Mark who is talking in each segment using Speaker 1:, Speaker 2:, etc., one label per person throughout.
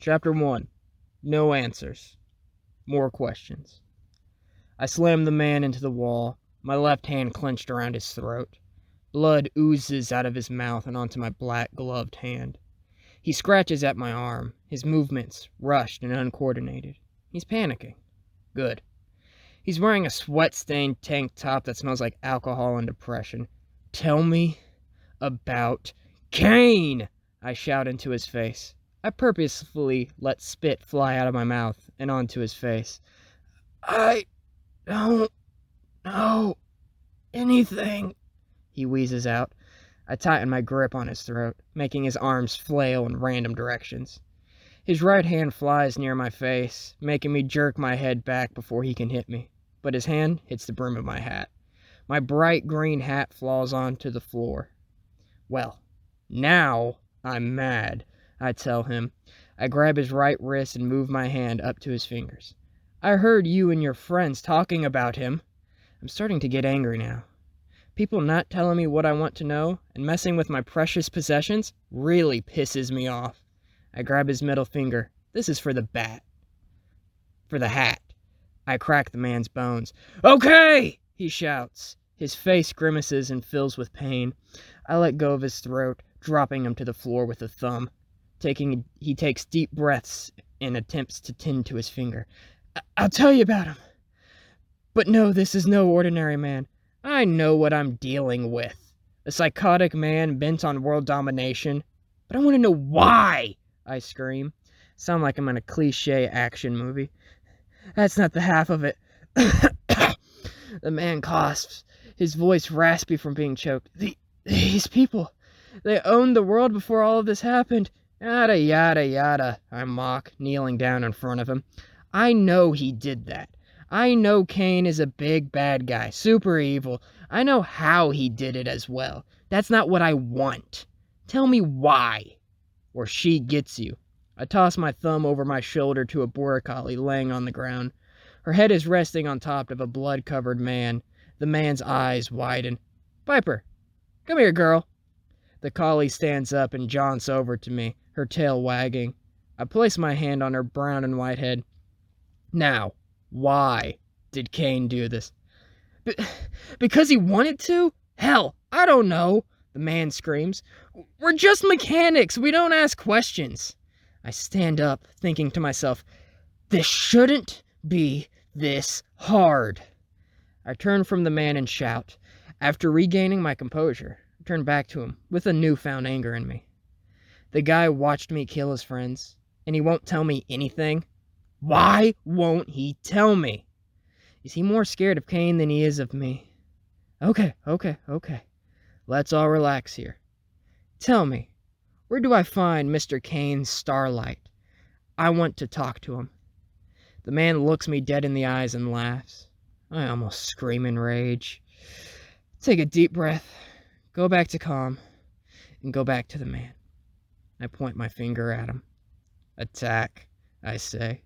Speaker 1: Chapter 1. No answers. More questions. I slammed the man into the wall, my left hand clenched around his throat. Blood oozes out of his mouth and onto my black gloved hand. He scratches at my arm, his movements rushed and uncoordinated. He's panicking. Good. He's wearing a sweat-stained tank top that smells like alcohol and depression. Tell me about Kane! I shout into his face. I purposefully let spit fly out of my mouth and onto his face. I don't know anything, he wheezes out. I tighten my grip on his throat, making his arms flail in random directions. His right hand flies near my face, making me jerk my head back before he can hit me, but his hand hits the brim of my hat. My bright green hat falls onto the floor. Well, now I'm mad, I tell him. I grab his right wrist and move my hand up to his fingers. I heard you and your friends talking about him. I'm starting to get angry now. People not telling me what I want to know and messing with my precious possessions really pisses me off. I grab his middle finger. This is for the hat. I crack the man's bones. Okay, he shouts. His face grimaces and fills with pain. I let go of his throat, dropping him to the floor with a thumb. He takes deep breaths and attempts to tend to his finger. I'll tell you about him. But no, this is no ordinary man. I know what I'm dealing with. A psychotic man bent on world domination. But I want to know why, I scream. Sound like I'm in a cliche action movie. That's not the half of it. The man coughs, his voice raspy from being choked. These people, they owned the world before all of this happened. Yada, yada, yada, I mock, kneeling down in front of him. I know he did that. I know Kane is a big bad guy, super evil. I know how he did it as well. That's not what I want. Tell me why. Or she gets you. I toss my thumb over my shoulder to a border collie laying on the ground. Her head is resting on top of a blood-covered man. The man's eyes widen. Piper, come here, girl. The collie stands up and jaunts over to me, her tail wagging. I place my hand on her brown and white head. Now, why did Kane do this? Because he wanted to? Hell, I don't know, the man screams. We're just mechanics. We don't ask questions. I stand up, thinking to myself, this shouldn't be this hard. I turn from the man and shout. After regaining my composure, I turn back to him with a newfound anger in me. The guy watched me kill his friends, and he won't tell me anything? Why won't he tell me? Is he more scared of Kane than he is of me? Okay. Let's all relax here. Tell me, where do I find Mr. Kane's starlight? I want to talk to him. The man looks me dead in the eyes and laughs. I almost scream in rage. Take a deep breath, go back to calm, and go back to the man. I point my finger at him. Attack, I say.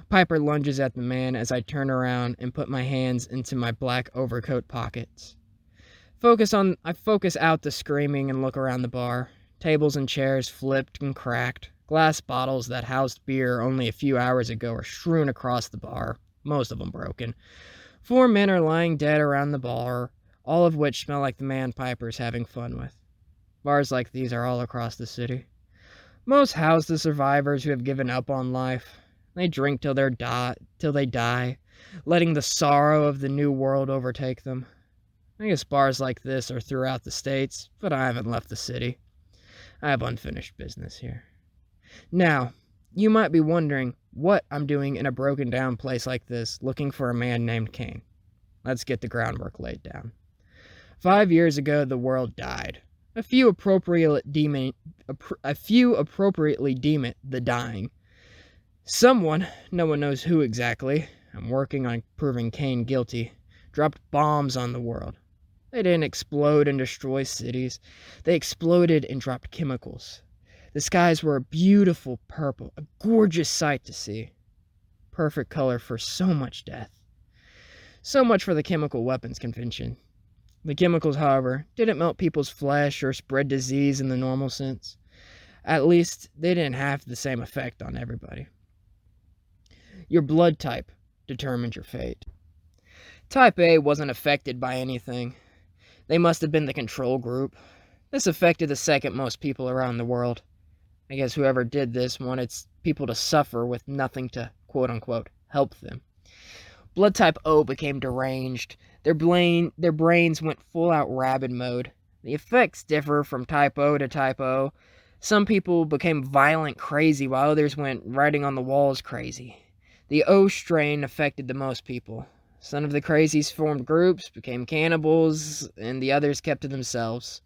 Speaker 1: Piper lunges at the man as I turn around and put my hands into my black overcoat pockets. I focus out the screaming and look around the bar. Tables and chairs flipped and cracked. Glass bottles that housed beer only a few hours ago are strewn across the bar, most of them broken. 4 men are lying dead around the bar, all of which smell like the man Piper's having fun with. Bars like these are all across the city. Most house the survivors who have given up on life. They drink till they die, letting the sorrow of the new world overtake them. I guess bars like this are throughout the states, but I haven't left the city. I have unfinished business here. Now, you might be wondering what I'm doing in a broken down place like this, looking for a man named Kane. Let's get the groundwork laid down. 5 years ago, the world died. A few appropriately deem it the dying. Someone, no one knows who exactly, I'm working on proving Kane guilty, dropped bombs on the world. They didn't explode and destroy cities. They exploded and dropped chemicals. The skies were a beautiful purple, a gorgeous sight to see. Perfect color for so much death. So much for the chemical weapons convention. The chemicals, however, didn't melt people's flesh or spread disease in the normal sense. At least they didn't have the same effect on everybody. Your blood type determined your fate. Type A wasn't affected by anything. They must have been the control group. This affected the second most people around the world. I guess whoever did this wanted people to suffer with nothing to quote-unquote help them. Blood type O became deranged. Their brains went full-out rabid mode. The effects differ from type O to type O. Some people became violent crazy while others went writing on the walls crazy. The O strain affected the most people. Some of the crazies formed groups, became cannibals, and the others kept to themselves.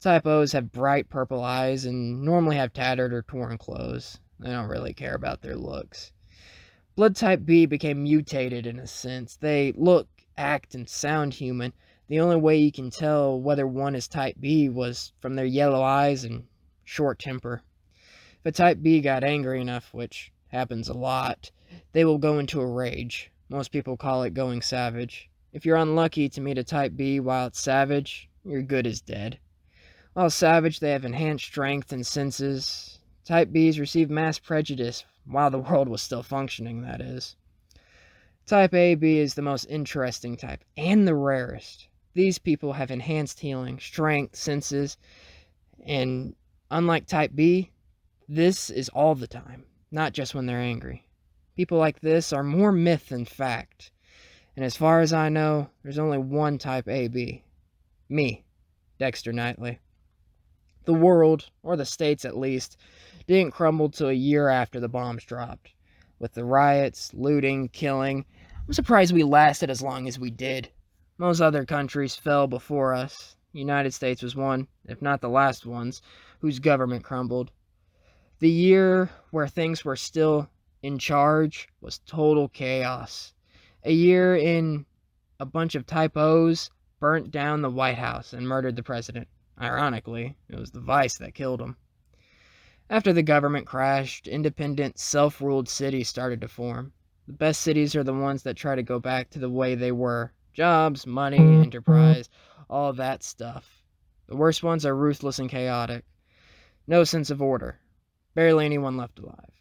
Speaker 1: Type O's have bright purple eyes and normally have tattered or torn clothes. They don't really care about their looks. Blood type B became mutated in a sense. They look, act, and sound human. The only way you can tell whether one is type B was from their yellow eyes and short temper. If a type B got angry enough, which happens a lot, they will go into a rage. Most people call it going savage. If you're unlucky to meet a type B while it's savage, you're good as dead. While savage, they have enhanced strength and senses. Type Bs receive mass prejudice while the world was still functioning, that is. Type AB is the most interesting type, and the rarest. These people have enhanced healing, strength, senses, and unlike Type B, this is all the time, not just when they're angry. People like this are more myth than fact, and as far as I know, there's only one Type AB. Me, Dexter Knightley. The world, or the states at least, didn't crumble till a year after the bombs dropped. With the riots, looting, killing, I'm surprised we lasted as long as we did. Most other countries fell before us. The United States was one, if not the last ones, whose government crumbled. The year where things were still in charge was total chaos. A year in a bunch of Type O's burnt down the White House and murdered the president. Ironically, it was the vice that killed him. After the government crashed, independent, self-ruled cities started to form. The best cities are the ones that try to go back to the way they were. Jobs, money, enterprise, all that stuff. The worst ones are ruthless and chaotic. No sense of order. Barely anyone left alive.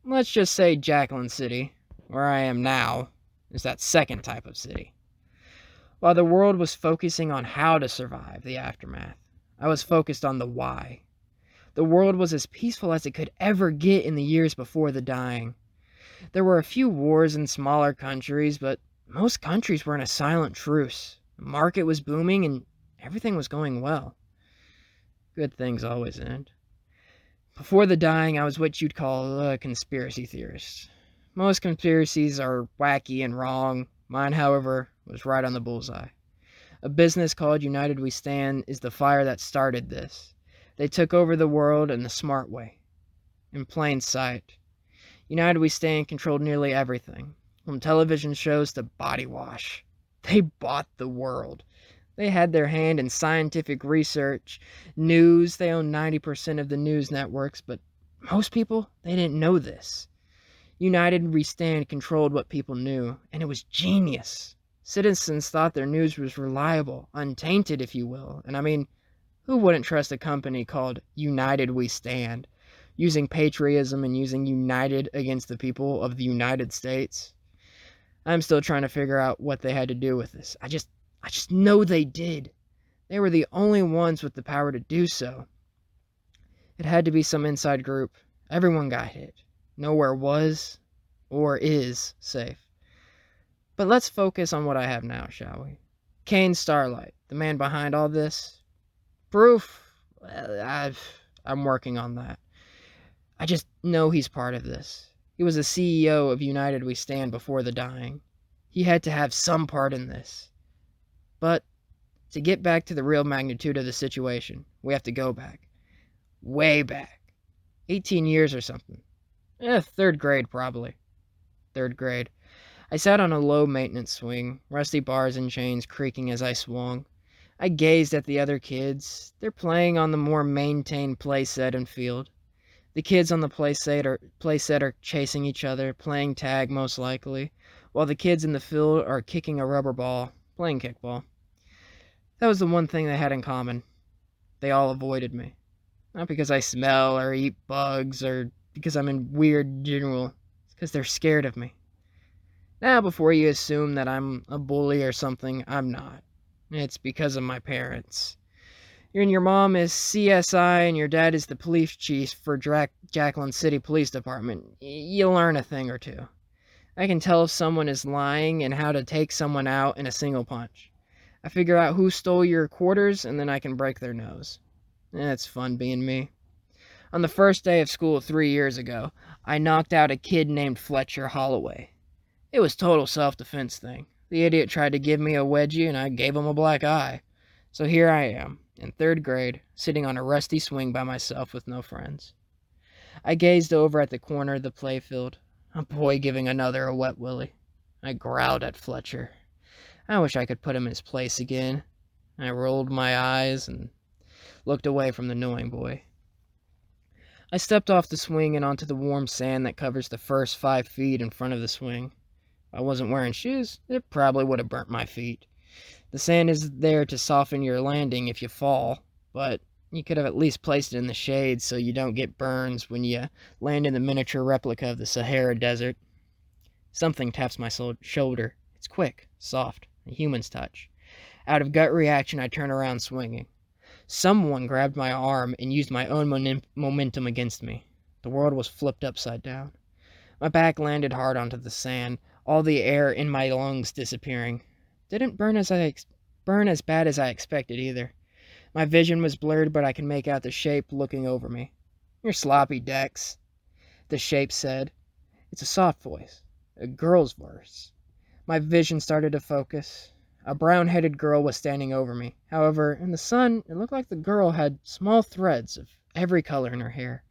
Speaker 1: Let's just say Jacqueline City, where I am now, is that second type of city. While the world was focusing on how to survive the aftermath, I was focused on the why. The world was as peaceful as it could ever get in the years before the dying. There were a few wars in smaller countries, but most countries were in a silent truce. The market was booming and everything was going well. Good things always end. Before the dying, I was what you'd call a conspiracy theorist. Most conspiracies are wacky and wrong. Mine, however, was right on the bullseye. A business called United We Stand is the fire that started this. They took over the world in the smart way, in plain sight. United We Stand controlled nearly everything, from television shows to body wash. They bought the world. They had their hand in scientific research, news. They owned 90% of the news networks, but most people, they didn't know this. United We Stand controlled what people knew, and it was genius. Citizens thought their news was reliable, untainted, if you will. And I mean, who wouldn't trust a company called United We Stand, using patriotism and using United against the people of the United States? I'm still trying to figure out what they had to do with this. I just know they did. They were the only ones with the power to do so. It had to be some inside group. Everyone got hit. Nowhere was or is safe. But let's focus on what I have now, shall we? Kane Starlight, the man behind all this. Proof? Well, I'm working on that. I just know he's part of this. He was the CEO of United We Stand before the dying. He had to have some part in this. But to get back to the real magnitude of the situation, we have to go back. Way back. 18 years or something. Third grade probably. Third grade. I sat on a low-maintenance swing, rusty bars and chains creaking as I swung. I gazed at the other kids. They're playing on the more maintained playset and field. The kids on the playset are chasing each other, playing tag most likely, while the kids in the field are kicking a rubber ball, playing kickball. That was the one thing they had in common. They all avoided me. Not because I smell or eat bugs or because I'm in weird general. It's because they're scared of me. Now, before you assume that I'm a bully or something, I'm not. It's because of my parents. Your mom is CSI and your dad is the police chief for Jacqueline City Police Department. You learn a thing or two. I can tell if someone is lying and how to take someone out in a single punch. I figure out who stole your quarters and then I can break their nose. It's fun being me. On the first day of school 3 years ago, I knocked out a kid named Fletcher Holloway. It was total self-defense thing. The idiot tried to give me a wedgie and I gave him a black eye. So here I am, in 3rd grade, sitting on a rusty swing by myself with no friends. I gazed over at the corner of the playfield, a boy giving another a wet willy. I growled at Fletcher. I wish I could put him in his place again. I rolled my eyes and looked away from the annoying boy. I stepped off the swing and onto the warm sand that covers the first 5 feet in front of the swing. If I wasn't wearing shoes, it probably would have burnt my feet. The sand is there to soften your landing if you fall, but you could have at least placed it in the shade so you don't get burns when you land in the miniature replica of the Sahara Desert. Something taps my shoulder. It's quick, soft, a human's touch. Out of gut reaction, I turn around swinging. Someone grabbed my arm and used my own momentum against me. The world was flipped upside down. My back landed hard onto the sand, all the air in my lungs disappearing. Didn't burn as bad as I expected either. My vision was blurred, but I could make out the shape looking over me. "You're sloppy, Dex," the shape said. It's a soft voice, a girl's voice. My vision started to focus. A brown-headed girl was standing over me. However, in the sun, it looked like the girl had small threads of every color in her hair.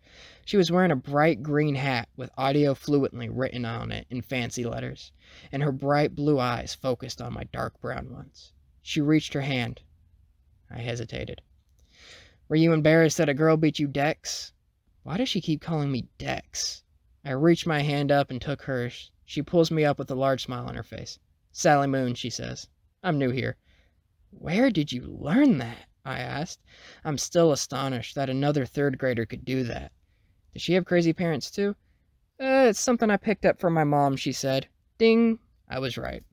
Speaker 1: She was wearing a bright green hat with audio fluently written on it in fancy letters, and her bright blue eyes focused on my dark brown ones. She reached her hand. I hesitated. "Were you embarrassed that a girl beat you, Dex?" Why does she keep calling me Dex? I reached my hand up and took hers. She pulls me up with a large smile on her face. "Sally Moon," she says. "I'm new here." "Where did you learn that?" I asked. I'm still astonished that another 3rd grader could do that. Does she have crazy parents too? It's something I picked up from my mom, she said. Ding! I was right.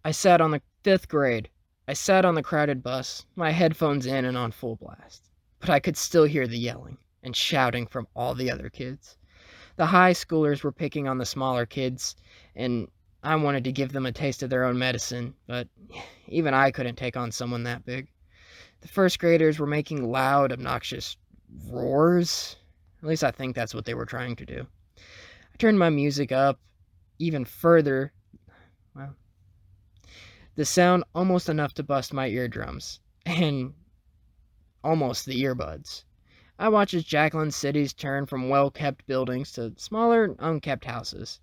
Speaker 1: I sat on the 5th grade. I sat on the crowded bus, my headphones in and on full blast. But I could still hear the yelling and shouting from all the other kids. The high schoolers were picking on the smaller kids, and I wanted to give them a taste of their own medicine, but even I couldn't take on someone that big. The 1st graders were making loud, obnoxious roars. At least I think that's what they were trying to do. I turned my music up even further. Well, the sound almost enough to bust my eardrums, and almost the earbuds. I watched as Jacqueline cities turned from well-kept buildings to smaller, unkept houses.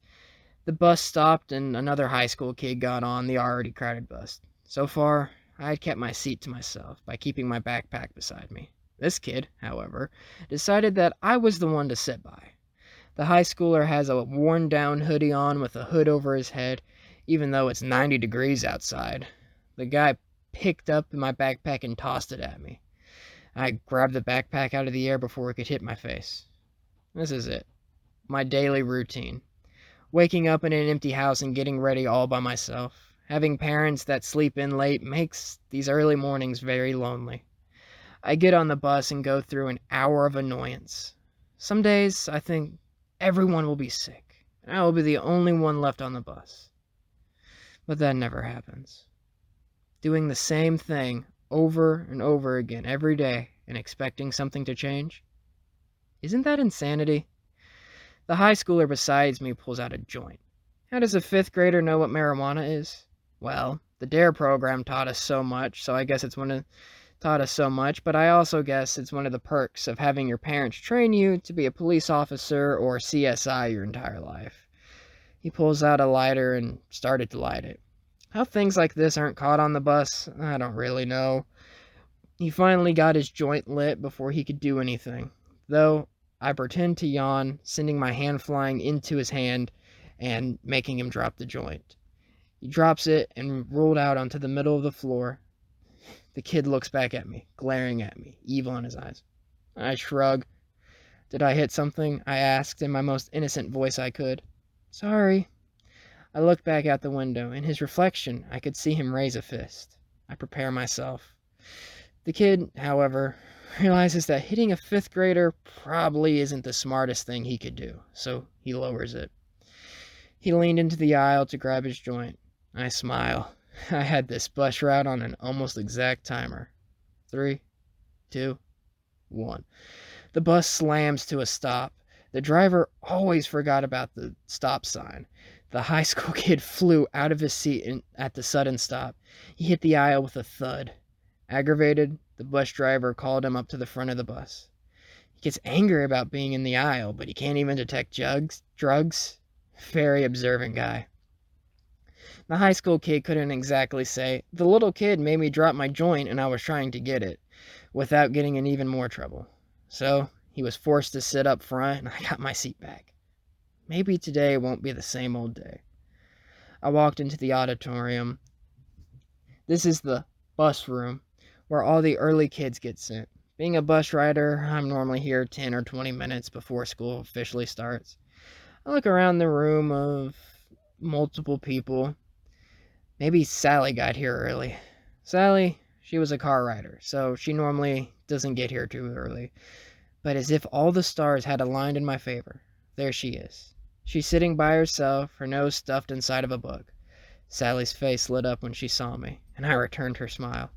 Speaker 1: The bus stopped and another high school kid got on the already crowded bus. So far, I had kept my seat to myself by keeping my backpack beside me. This kid, however, decided that I was the one to sit by. The high schooler has a worn-down hoodie on with a hood over his head, even though it's 90 degrees outside. The guy picked up my backpack and tossed it at me. I grabbed the backpack out of the air before it could hit my face. This is it. My daily routine. Waking up in an empty house and getting ready all by myself. Having parents that sleep in late makes these early mornings very lonely. I get on the bus and go through an hour of annoyance. Some days I think everyone will be sick, and I will be the only one left on the bus. But that never happens. Doing the same thing over and over again every day and expecting something to change? Isn't that insanity? The high schooler beside me pulls out a joint. How does a 5th grader know what marijuana is? Well, the DARE program taught us so much, so I guess taught us so much, but I also guess it's one of the perks of having your parents train you to be a police officer or CSI your entire life. He pulls out a lighter and started to light it. How things like this aren't caught on the bus, I don't really know. He finally got his joint lit before he could do anything, though I pretend to yawn, sending my hand flying into his hand and making him drop the joint. He drops it and rolled out onto the middle of the floor. The kid looks back at me, glaring at me, evil in his eyes. I shrug. Did I hit something? I asked in my most innocent voice I could. Sorry. I looked back out the window. In his reflection, I could see him raise a fist. I prepare myself. The kid, however, realizes that hitting a 5th grader probably isn't the smartest thing he could do, so he lowers it. He leaned into the aisle to grab his joint. I smile. I had this bus route on an almost exact timer. 3, 2, 1. The bus slams to a stop. The driver always forgot about the stop sign. The high school kid flew out of his seat at the sudden stop. He hit the aisle with a thud. Aggravated, the bus driver called him up to the front of the bus. He gets angry about being in the aisle, but he can't even detect drugs. Very observant guy. The high school kid couldn't exactly say, the little kid made me drop my joint and I was trying to get it, without getting in even more trouble. So he was forced to sit up front and I got my seat back. Maybe today won't be the same old day. I walked into the auditorium. This is the bus room, where all the early kids get sent. Being a bus rider, I'm normally here 10 or 20 minutes before school officially starts. I look around the room of multiple people. Maybe Sally got here early. Sally, she was a car rider, so she normally doesn't get here too early. But as if all the stars had aligned in my favor, there she is. She's sitting by herself, her nose stuffed inside of a book. Sally's face lit up when she saw me, and I returned her smile.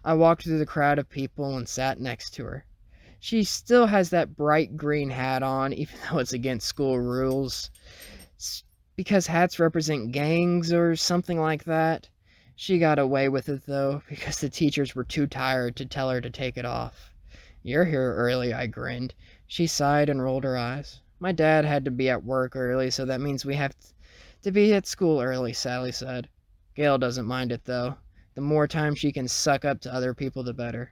Speaker 1: I walked through the crowd of people and sat next to her. She still has that bright green hat on, even though it's against school rules. It's because hats represent gangs or something like that. She got away with it, though, because the teachers were too tired to tell her to take it off. You're here early, I grinned. She sighed and rolled her eyes. My dad had to be at work early, so that means we have to be at school early, Sally said. Gail doesn't mind it, though. The more time she can suck up to other people, the better.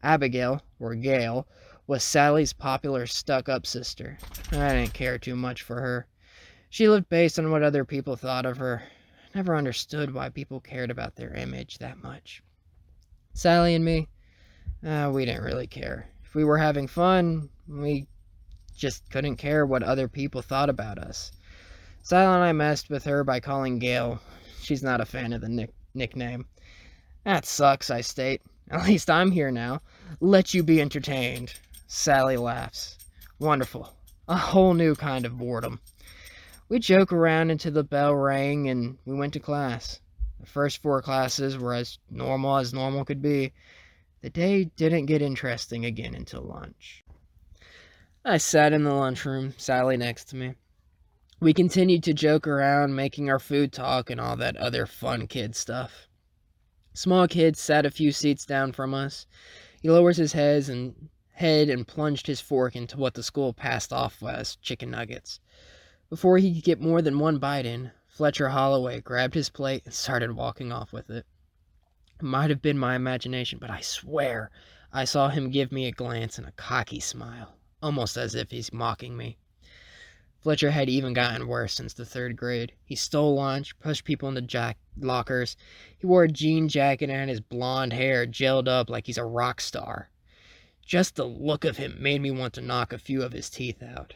Speaker 1: Abigail, or Gail, was Sally's popular stuck-up sister. I didn't care too much for her. She lived based on what other people thought of her. I never understood why people cared about their image that much. Sally and me, we didn't really care. If we were having fun, we just couldn't care what other people thought about us. Sally and I messed with her by calling Gail. She's not a fan of the nickname. That sucks, I state. At least I'm here now. Let you be entertained. Sally laughs. Wonderful. A whole new kind of boredom. We joke around until the bell rang and we went to class. The first 4 classes were as normal could be. The day didn't get interesting again until lunch. I sat in the lunchroom, Sally next to me. We continued to joke around, making our food talk and all that other fun kid stuff. Small kid sat a few seats down from us. He lowers his head and plunged his fork into what the school passed off as chicken nuggets. Before he could get more than one bite in, Fletcher Holloway grabbed his plate and started walking off with it. It might have been my imagination, but I swear I saw him give me a glance and a cocky smile, almost as if he's mocking me. Fletcher had even gotten worse since the 3rd grade. He stole lunch, pushed people into lockers. He wore a jean jacket and had his blonde hair gelled up like he's a rock star. Just the look of him made me want to knock a few of his teeth out.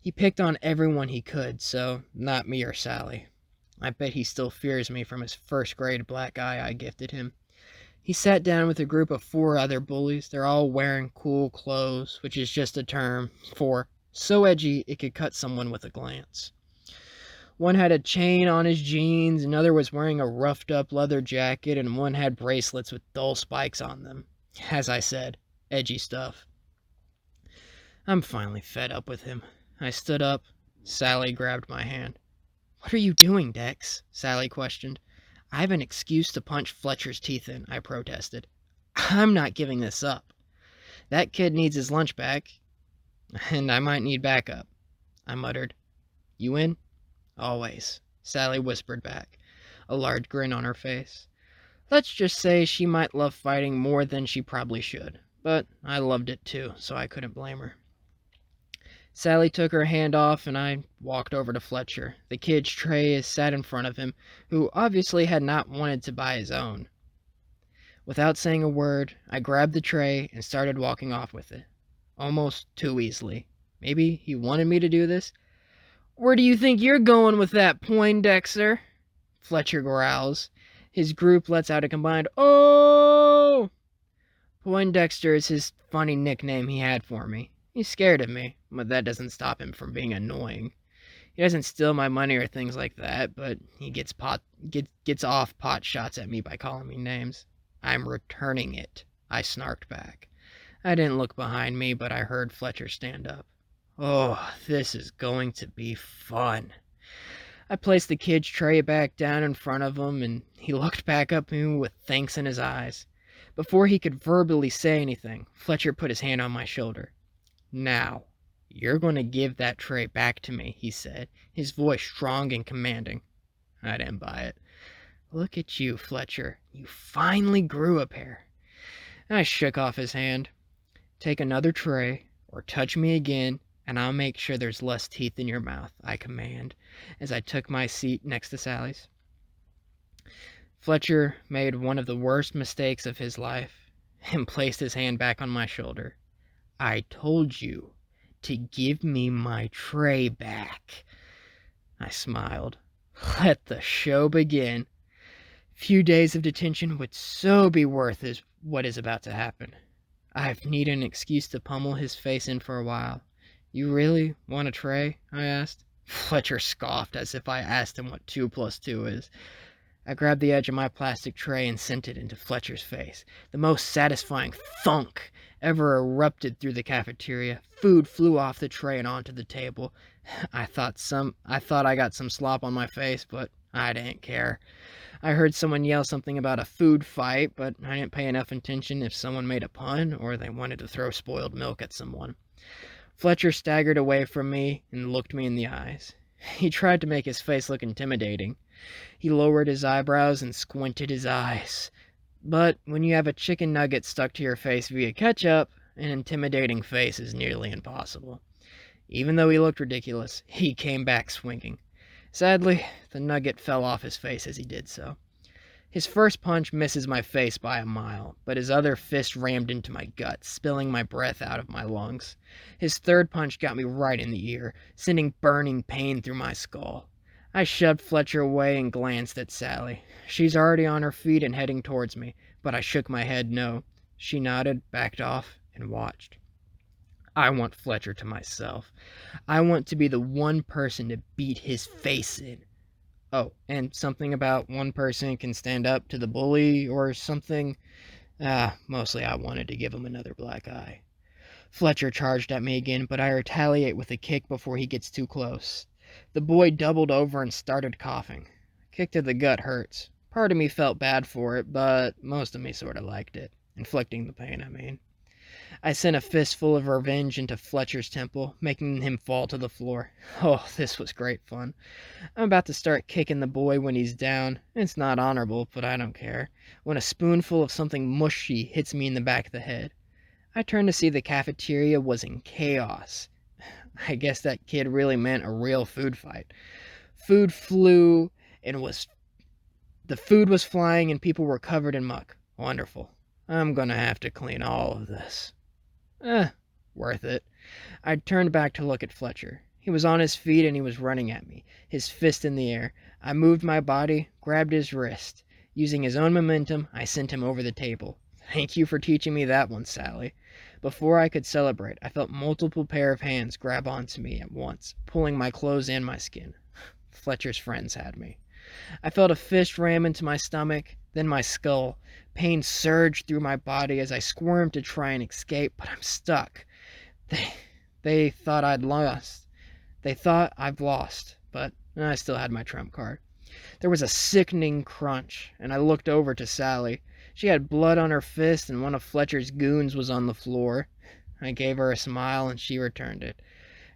Speaker 1: He picked on everyone he could, so not me or Sally. I bet he still fears me from his 1st grade black eye I gifted him. He sat down with a group of 4 other bullies. They're all wearing cool clothes, which is just a term for so edgy it could cut someone with a glance. One had a chain on his jeans, another was wearing a roughed up leather jacket, and one had bracelets with dull spikes on them. As I said, edgy stuff. I'm finally fed up with him. I stood up. Sally grabbed my hand. What are you doing, Dex? Sally questioned. I have an excuse to punch Fletcher's teeth in, I protested. I'm not giving this up. That kid needs his lunch back, and I might need backup, I muttered. You in? Always, Sally whispered back, a large grin on her face. Let's just say she might love fighting more than she probably should, but I loved it too, so I couldn't blame her. Sally took her hand off and I walked over to Fletcher. The kid's tray is sat in front of him, who obviously had not wanted to buy his own. Without saying a word, I grabbed the tray and started walking off with it. Almost too easily. Maybe he wanted me to do this? "Where do you think you're going with that, Poindexter?" Fletcher growls. His group lets out a combined, "Oh!" Poindexter is his funny nickname he had for me. He's scared of me, but that doesn't stop him from being annoying. He doesn't steal my money or things like that, but he gets off pot shots at me by calling me names. "I'm returning it," I snarked back. I didn't look behind me, but I heard Fletcher stand up. Oh, this is going to be fun. I placed the kid's tray back down in front of him, and he looked back up at me with thanks in his eyes. Before he could verbally say anything, Fletcher put his hand on my shoulder. "Now, you're going to give that tray back to me," he said, his voice strong and commanding. I didn't buy it. "Look at you, Fletcher. You finally grew a pair." I shook off his hand. "Take another tray, or touch me again, and I'll make sure there's less teeth in your mouth," I command, as I took my seat next to Sally's. Fletcher made one of the worst mistakes of his life and placed his hand back on my shoulder. "I told you to give me my tray back." I smiled. Let the show begin. Few days of detention would so be worth what is about to happen. I've needed an excuse to pummel his face in for a while. "You really want a tray?" I asked. Fletcher scoffed as if I asked him what 2 plus 2 is. I grabbed the edge of my plastic tray and sent it into Fletcher's face. The most satisfying thunk ever erupted through the cafeteria. Food flew off the tray and onto the table. I thought I got some slop on my face, but I didn't care. I heard someone yell something about a food fight, but I didn't pay enough attention if someone made a pun or they wanted to throw spoiled milk at someone. Fletcher staggered away from me and looked me in the eyes. He tried to make his face look intimidating. He lowered his eyebrows and squinted his eyes. But when you have a chicken nugget stuck to your face via ketchup, an intimidating face is nearly impossible. Even though he looked ridiculous, he came back swinging. Sadly, the nugget fell off his face as he did so. His first punch misses my face by a mile, but his other fist rammed into my gut, spilling my breath out of my lungs. His third punch got me right in the ear, sending burning pain through my skull. I shoved Fletcher away and glanced at Sally. She's already on her feet and heading towards me, but I shook my head no. She nodded, backed off, and watched. I want Fletcher to myself. I want to be the one person to beat his face in. Oh, and something about one person can stand up to the bully or something. Mostly I wanted to give him another black eye. Fletcher charged at me again, but I retaliate with a kick before he gets too close. The boy doubled over and started coughing. A kick to the gut hurts. Part of me felt bad for it, but most of me sort of liked it. Inflicting the pain, I mean. I sent a fistful of revenge into Fletcher's temple, making him fall to the floor. Oh, this was great fun. I'm about to start kicking the boy when he's down. It's not honorable, but I don't care. When a spoonful of something mushy hits me in the back of the head. I turned to see the cafeteria was in chaos. I guess that kid really meant a real food fight. Food flew and the food was flying and people were covered in muck. Wonderful. I'm gonna have to clean all of this. Worth it. I turned back to look at Fletcher. He was on his feet and he was running at me, his fist in the air. I moved my body, grabbed his wrist. Using his own momentum, I sent him over the table. Thank you for teaching me that one, Sally. Before I could celebrate, I felt multiple pair of hands grab onto me at once, pulling my clothes and my skin. Fletcher's friends had me. I felt a fist ram into my stomach, then my skull. Pain surged through my body as I squirmed to try and escape, but I'm stuck. They thought I'd lost. They thought I've lost, but I still had my trump card. There was a sickening crunch, and I looked over to Sally. She had blood on her fist, and one of Fletcher's goons was on the floor. I gave her a smile, and she returned it.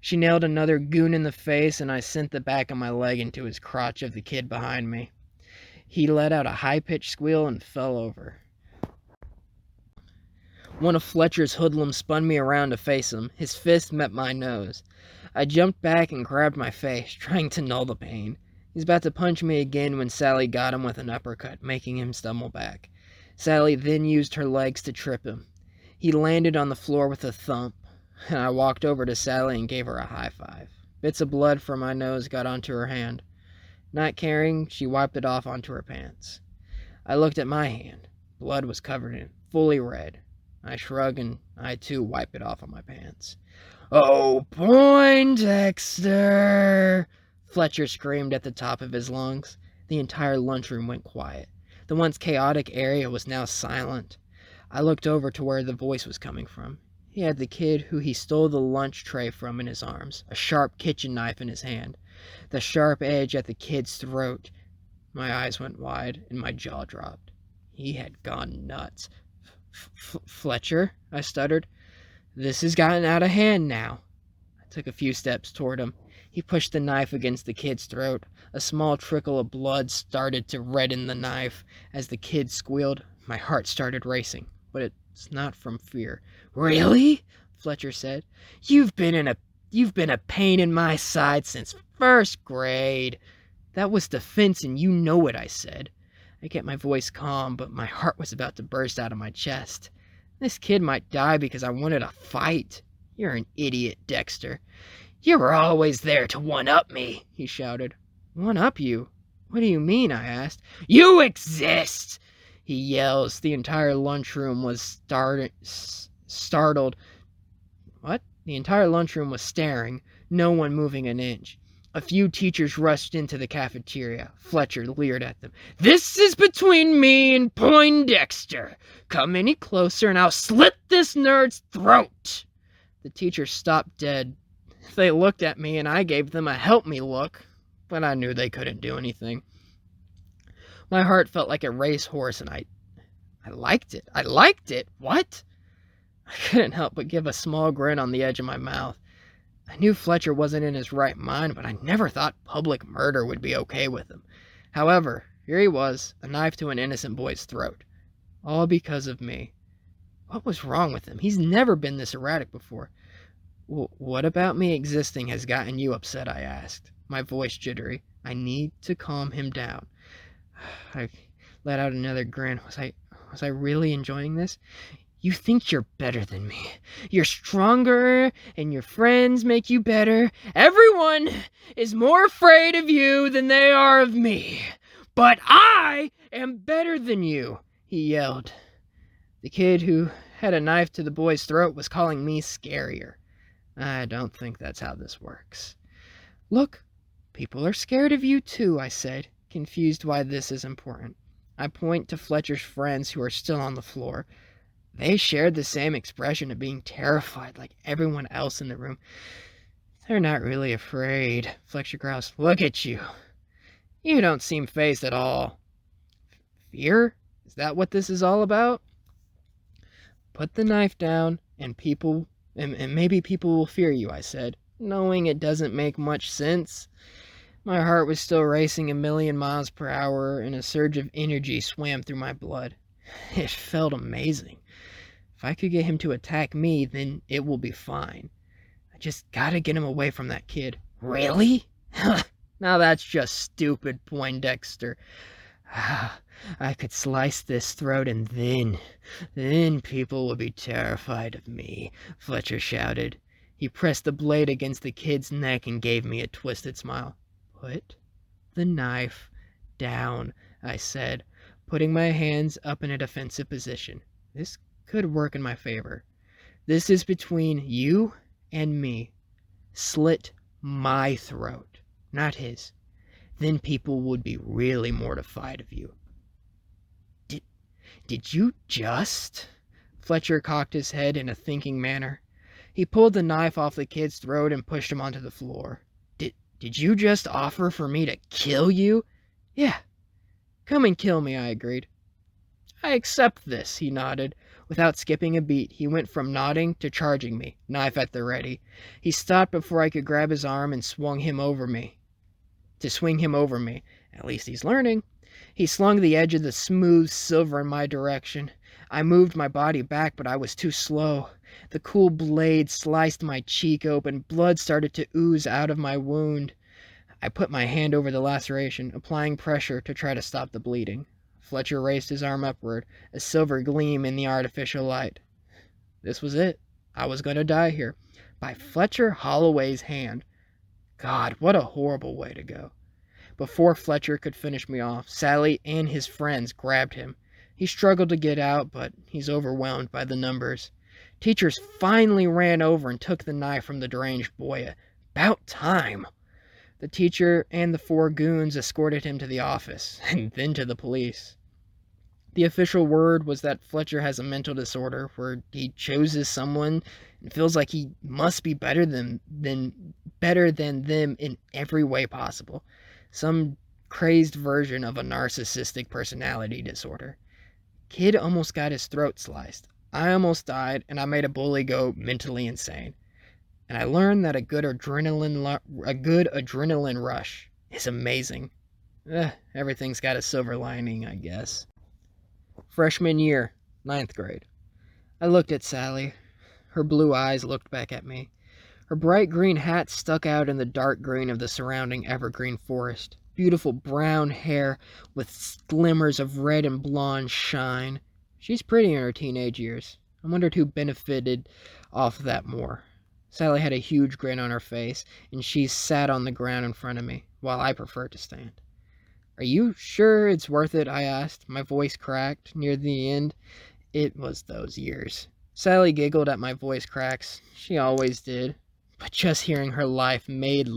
Speaker 1: She nailed another goon in the face, and I sent the back of my leg into his crotch of the kid behind me. He let out a high-pitched squeal and fell over. One of Fletcher's hoodlums spun me around to face him. His fist met my nose. I jumped back and grabbed my face, trying to null the pain. He was about to punch me again when Sally got him with an uppercut, making him stumble back. Sally then used her legs to trip him. He landed on the floor with a thump, and I walked over to Sally and gave her a high five. Bits of blood from my nose got onto her hand. Not caring, she wiped it off onto her pants. I looked at my hand. Blood was covered in it, fully red. I shrugged and I too wiped it off on my pants. "Oh, Poindexter!" Fletcher screamed at the top of his lungs. The entire lunchroom went quiet. The once chaotic area was now silent. I looked over to where the voice was coming from. He had the kid who he stole the lunch tray from in his arms, a sharp kitchen knife in his hand, the sharp edge at the kid's throat. My eyes went wide and my jaw dropped. He had gone nuts. "Fletcher," I stuttered. "This has gotten out of hand now." I took a few steps toward him. He pushed the knife against the kid's throat. A small trickle of blood started to redden the knife. As the kid squealed, my heart started racing, but it's not from fear. "Really?" Fletcher said. You've been a pain in my side since first grade." "That was defense and you know it," I said. I kept my voice calm, but my heart was about to burst out of my chest. This kid might die because I wanted a fight. "You're an idiot, Dexter." "You were always there to one-up me," he shouted. "One-up you? What do you mean?" I asked. "You exist!" he yells. The entire lunchroom was startled. What? The entire lunchroom was staring, no one moving an inch. A few teachers rushed into the cafeteria. Fletcher leered at them. "This is between me and Poindexter. Come any closer and I'll slit this nerd's throat." The teachers stopped dead. They looked at me and I gave them a help me look, but I knew they couldn't do anything. My heart felt like a racehorse and I liked it. I liked it. What? I couldn't help but give a small grin on the edge of my mouth. I knew Fletcher wasn't in his right mind, but I never thought public murder would be okay with him. However, here he was, a knife to an innocent boy's throat. All because of me. What was wrong with him? He's never been this erratic before. "What about me existing has gotten you upset?" I asked, my voice jittery. I need to calm him down. I let out another grin. Was I really enjoying this? "You think you're better than me. You're stronger, and your friends make you better. Everyone is more afraid of you than they are of me. But I am better than you," he yelled. The kid who had a knife to the boy's throat was calling me scarier. I don't think that's how this works. "Look, people are scared of you too," I said, confused why this is important. I point to Fletcher's friends who are still on the floor. They shared the same expression of being terrified like everyone else in the room. "They're not really afraid," Fletcher groused. "Look at you. You don't seem fazed at all." "Fear? Is that what this is all about?" "Put the knife down and maybe people will fear you," I said, knowing it doesn't make much sense. My heart was still racing 1,000,000 miles per hour and a surge of energy swam through my blood. It felt amazing. If I could get him to attack me, then it will be fine. I just gotta get him away from that kid. "Really?" "Now that's just stupid, Poindexter. I could slice this throat and then people would be terrified of me," Fletcher shouted. He pressed the blade against the kid's neck and gave me a twisted smile. "Put the knife down," I said, putting my hands up in a defensive position. This could work in my favor. "This is between you and me. Slit my throat, not his. Then people would be really mortified of you." Did you just? Fletcher cocked his head in a thinking manner. He pulled the knife off the kid's throat and pushed him onto the floor. Did you just offer for me to kill you?" "Yeah. Come and kill me," I agreed. "I accept this," he nodded. Without skipping a beat, he went from nodding to charging me, knife at the ready. He stopped before I could grab his arm and swing him over me. At least he's learning. He slung the edge of the smooth silver in my direction. I moved my body back, but I was too slow. The cool blade sliced my cheek open. Blood started to ooze out of my wound. I put my hand over the laceration, applying pressure to try to stop the bleeding. Fletcher raised his arm upward, a silver gleam in the artificial light. This was it. I was going to die here. By Fletcher Holloway's hand. God, what a horrible way to go. Before Fletcher could finish me off, Sally and his friends grabbed him. He struggled to get out, but he's overwhelmed by the numbers. Teachers finally ran over and took the knife from the deranged boy. About time. The teacher and the 4 goons escorted him to the office, and then to the police. The official word was that Fletcher has a mental disorder where he chooses someone and feels like he must be better than them in every way possible. Some crazed version of a narcissistic personality disorder. Kid almost got his throat sliced. I almost died, and I made a bully go mentally insane. And I learned that a good adrenaline rush is amazing. Everything's got a silver lining, I guess. Freshman year, 9th grade. I looked at Sally. Her blue eyes looked back at me. Her bright green hat stuck out in the dark green of the surrounding evergreen forest. Beautiful brown hair with glimmers of red and blonde shine. She's pretty in her teenage years. I wondered who benefited off that more. Sally had a huge grin on her face, and she sat on the ground in front of me, while I preferred to stand. Are you sure it's worth it? I asked. My voice cracked near the end. It was those years. Sally giggled at my voice cracks. She always did. But just hearing her laugh made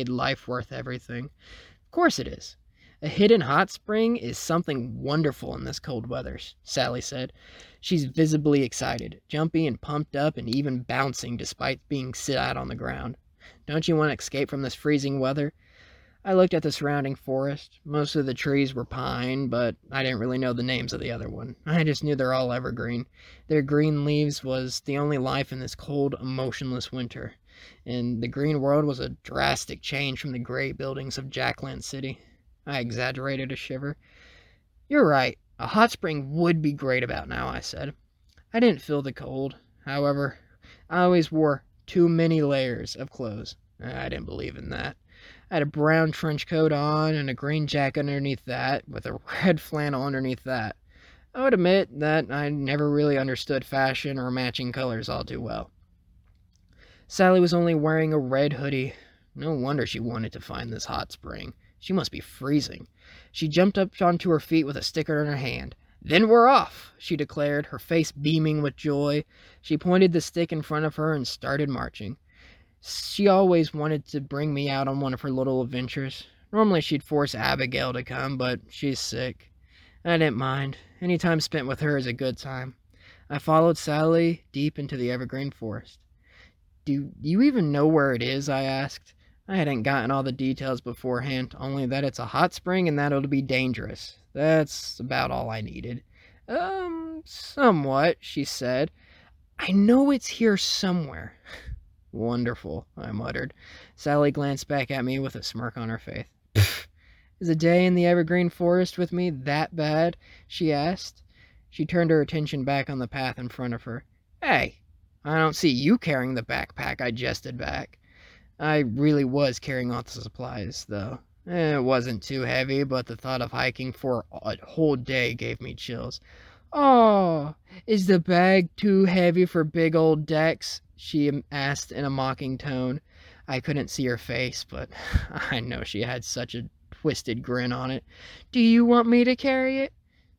Speaker 1: life worth everything. Of course it is. A hidden hot spring is something wonderful in this cold weather, Sally said. She's visibly excited, jumpy and pumped up and even bouncing despite being sit out on the ground. Don't you want to escape from this freezing weather? I looked at the surrounding forest. Most of the trees were pine, but I didn't really know the names of the other one. I just knew they're all evergreen. Their green leaves was the only life in this cold, emotionless winter. And the green world was a drastic change from the gray buildings of Jackland City. I exaggerated a shiver. You're right. A hot spring would be great about now, I said. I didn't feel the cold. However, I always wore too many layers of clothes. I didn't believe in that. I had a brown trench coat on and a green jacket underneath that, with a red flannel underneath that. I would admit that I never really understood fashion or matching colors all too well. Sally was only wearing a red hoodie. No wonder she wanted to find this hot spring. She must be freezing. She jumped up onto her feet with a sticker in her hand. Then we're off, she declared, her face beaming with joy. She pointed the stick in front of her and started marching. She always wanted to bring me out on one of her little adventures. Normally she'd force Abigail to come, but she's sick. I didn't mind. Any time spent with her is a good time. I followed Sally deep into the evergreen forest. Do you even know where it is? I asked. I hadn't gotten all the details beforehand, only that it's a hot spring and that it'll be dangerous. That's about all I needed. Somewhat, she said. I know it's here somewhere. Wonderful, I muttered. Sally glanced back at me with a smirk on her face. Is a day in the evergreen forest with me that bad? She asked. She turned her attention back on the path in front of her. Hey, I don't see you carrying the backpack, I jested back. I really was carrying all the supplies, though. It wasn't too heavy, but the thought of hiking for a whole day gave me chills. Oh, is the bag too heavy for big old Dex? She asked in a mocking tone. I couldn't see her face, but I know she had such a twisted grin on it. Do you want me to carry it?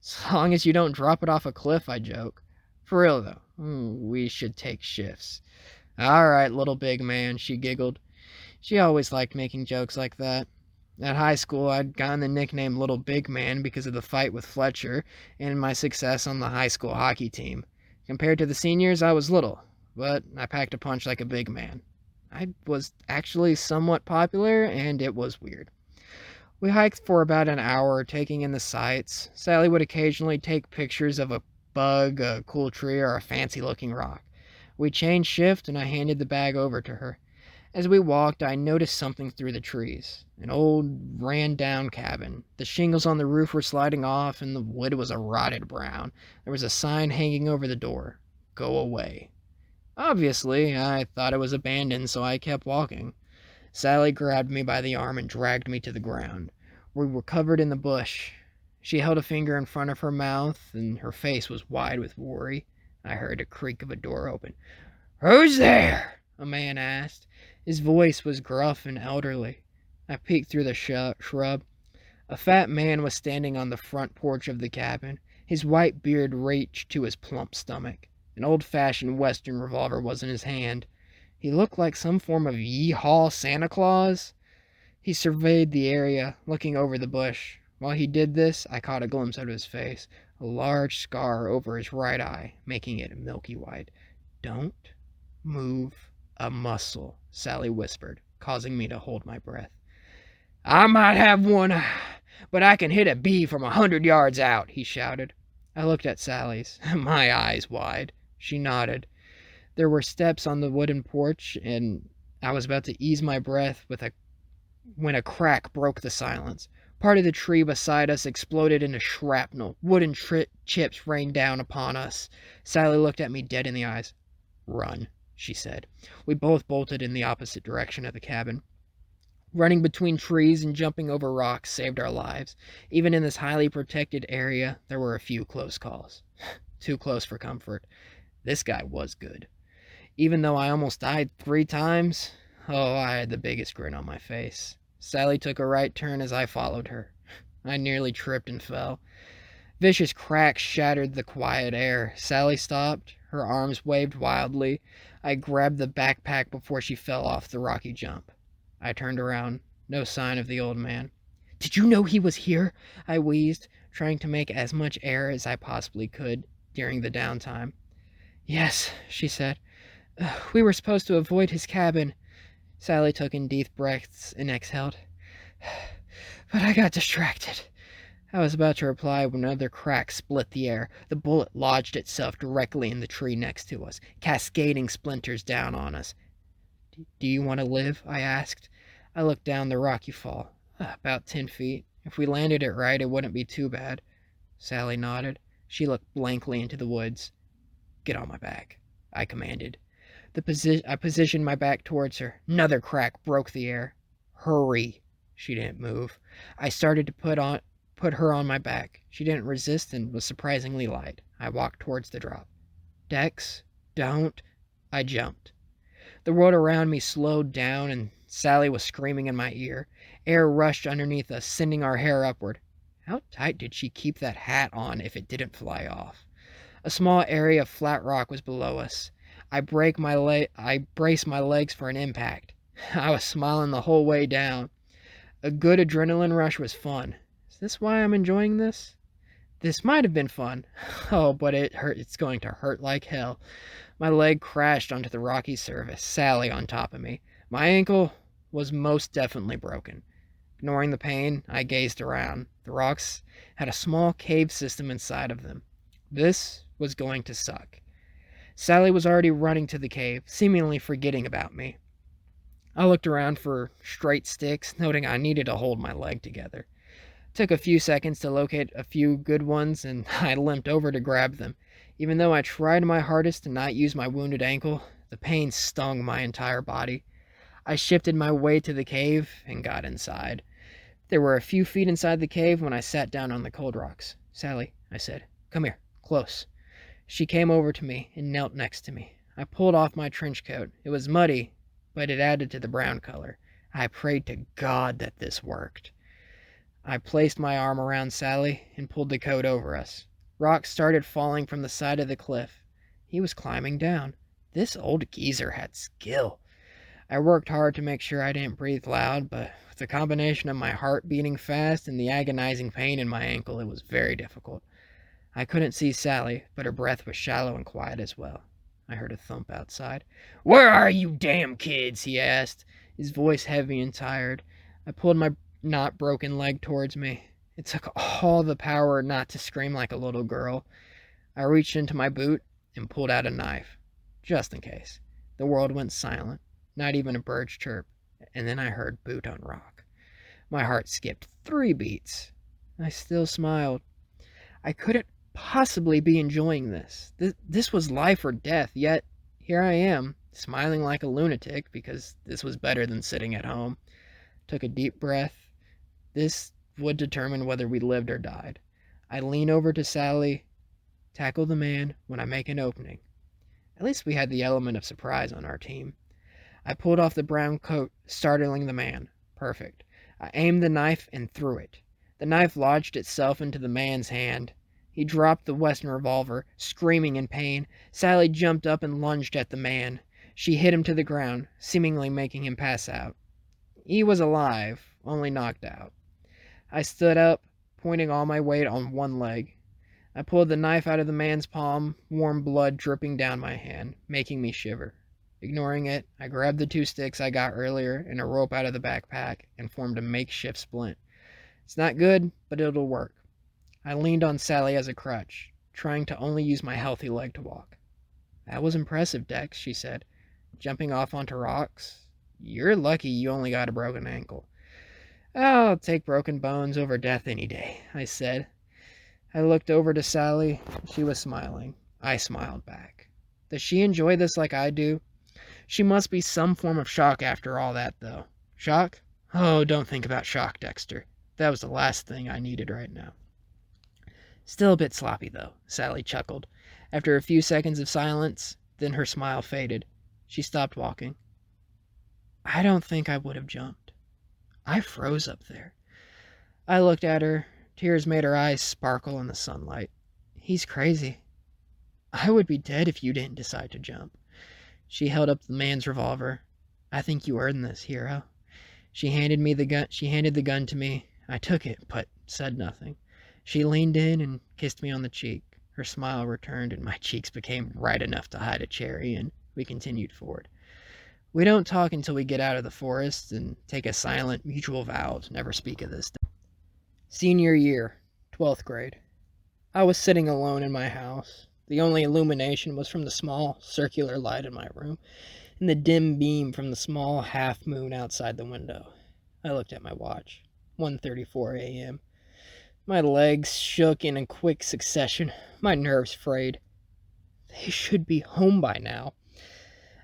Speaker 1: As long as you don't drop it off a cliff, I joke. For real, though, we should take shifts. All right, little big man, she giggled. She always liked making jokes like that. At high school, I'd gotten the nickname Little Big Man because of the fight with Fletcher and my success on the high school hockey team. Compared to the seniors, I was little, but I packed a punch like a big man. I was actually somewhat popular, and it was weird. We hiked for about an hour, taking in the sights. Sally would occasionally take pictures of a bug, a cool tree, or a fancy-looking rock. We changed shift, and I handed the bag over to her. As we walked, I noticed something through the trees. An old, ran-down cabin. The shingles on the roof were sliding off, and the wood was a rotted brown. There was a sign hanging over the door. Go away. Obviously, I thought it was abandoned, so I kept walking. Sally grabbed me by the arm and dragged me to the ground. We were covered in the bush. She held a finger in front of her mouth, and her face was wide with worry. I heard a creak of a door open. "Who's there?" a man asked. His voice was gruff and elderly. I peeked through the shrub. A fat man was standing on the front porch of the cabin. His white beard reached to his plump stomach. An old-fashioned Western revolver was in his hand. He looked like some form of yee-haw Santa Claus. He surveyed the area, looking over the bush. While he did this, I caught a glimpse of his face, a large scar over his right eye, making it milky white. "Don't move a muscle," Sally whispered, causing me to hold my breath. "I might have one, but I can hit a bee from 100 yards out," he shouted. I looked at Sally's, my eyes wide. She nodded. There were steps on the wooden porch, and I was about to ease my breath when a crack broke the silence. Part of the tree beside us exploded into shrapnel. Wooden chips rained down upon us. Sally looked at me dead in the eyes. "Run," she said. We both bolted in the opposite direction of the cabin. Running between trees and jumping over rocks saved our lives. Even in this highly protected area, there were a few close calls. Too close for comfort. This guy was good. Even though I almost died 3 times, I had the biggest grin on my face. Sally took a right turn as I followed her. I nearly tripped and fell. Vicious cracks shattered the quiet air. Sally stopped. Her arms waved wildly. I grabbed the backpack before she fell off the rocky jump. I turned around. No sign of the old man. "Did you know he was here?" I wheezed, trying to make as much air as I possibly could during the downtime. "Yes," she said. "We were supposed to avoid his cabin." Sally took in deep breaths and exhaled. "But I got distracted." I was about to reply when another crack split the air. The bullet lodged itself directly in the tree next to us, cascading splinters down on us. "Do you want to live?" I asked. I looked down the rocky fall. About 10 feet. If we landed it right, it wouldn't be too bad. Sally nodded. She looked blankly into the woods. "Get on my back," I commanded. I positioned my back towards her. Another crack broke the air. "Hurry." She didn't move. I started to put her on my back. She didn't resist and was surprisingly light. I walked towards the drop. "Dex, don't." I jumped. The world around me slowed down, and Sally was screaming in my ear. Air rushed underneath us, sending our hair upward. How tight did she keep that hat on if it didn't fly off? A small area of flat rock was below us. I braced my legs for an impact. I was smiling the whole way down. A good adrenaline rush was fun. Is this why I'm enjoying this? This might have been fun. But it hurt. It's going to hurt like hell. My leg crashed onto the rocky surface, Sally on top of me. My ankle was most definitely broken. Ignoring the pain, I gazed around. The rocks had a small cave system inside of them. This was going to suck. Sally was already running to the cave, seemingly forgetting about me. I looked around for straight sticks, noting I needed to hold my leg together. It took a few seconds to locate a few good ones, and I limped over to grab them. Even though I tried my hardest to not use my wounded ankle, the pain stung my entire body. I shifted my way to the cave and got inside. There were a few feet inside the cave when I sat down on the cold rocks. "Sally," I said, "come here, close." She came over to me and knelt next to me. I pulled off my trench coat. It was muddy, but it added to the brown color. I prayed to God that this worked. I placed my arm around Sally and pulled the coat over us. Rocks started falling from the side of the cliff. He was climbing down. This old geezer had skill. I worked hard to make sure I didn't breathe loud, but with the combination of my heart beating fast and the agonizing pain in my ankle, it was very difficult. I couldn't see Sally, but her breath was shallow and quiet as well. I heard a thump outside. "Where are you damn kids?" he asked, his voice heavy and tired. I pulled my not broken leg towards me. It took all the power not to scream like a little girl. I reached into my boot and pulled out a knife, just in case. The world went silent, not even a bird's chirp, and then I heard boot on rock. My heart skipped 3 beats. I still smiled. I couldn't possibly be enjoying this. This was life or death, yet here I am, smiling like a lunatic because this was better than sitting at home. Took a deep breath. This would determine whether we lived or died. I lean over to Sally, tackle the man when I make an opening. At least we had the element of surprise on our team. I pulled off the brown coat, startling the man. Perfect. I aimed the knife and threw it. The knife lodged itself into the man's hand. He dropped the Western revolver, screaming in pain. Sally jumped up and lunged at the man. She hit him to the ground, seemingly making him pass out. He was alive, only knocked out. I stood up, pointing all my weight on one leg. I pulled the knife out of the man's palm, warm blood dripping down my hand, making me shiver. Ignoring it, I grabbed the 2 sticks I got earlier and a rope out of the backpack and formed a makeshift splint. It's not good, but it'll work. I leaned on Sally as a crutch, trying to only use my healthy leg to walk. That was impressive, Dex, she said. Jumping off onto rocks? You're lucky you only got a broken ankle. I'll take broken bones over death any day, I said. I looked over to Sally. She was smiling. I smiled back. Does she enjoy this like I do? She must be some form of shock after all that, though. Shock? Oh, don't think about shock, Dexter. That was the last thing I needed right now. Still a bit sloppy, though, Sally chuckled. After a few seconds of silence, then her smile faded. She stopped walking. I don't think I would have jumped. I froze up there. I looked at her. Tears made her eyes sparkle in the sunlight. He's crazy. I would be dead if you didn't decide to jump. She held up the man's revolver. I think you earned this, hero. She handed the gun to me. I took it, but said nothing. She leaned in and kissed me on the cheek. Her smile returned and my cheeks became right enough to hide a cherry, and we continued forward. We don't talk until we get out of the forest and take a silent mutual vow to never speak of this. Senior year, 12th grade. I was sitting alone in my house. The only illumination was from the small, circular light in my room and the dim beam from the small half-moon outside the window. I looked at my watch. 1:34 a.m. My legs shook in a quick succession. My nerves frayed. They should be home by now.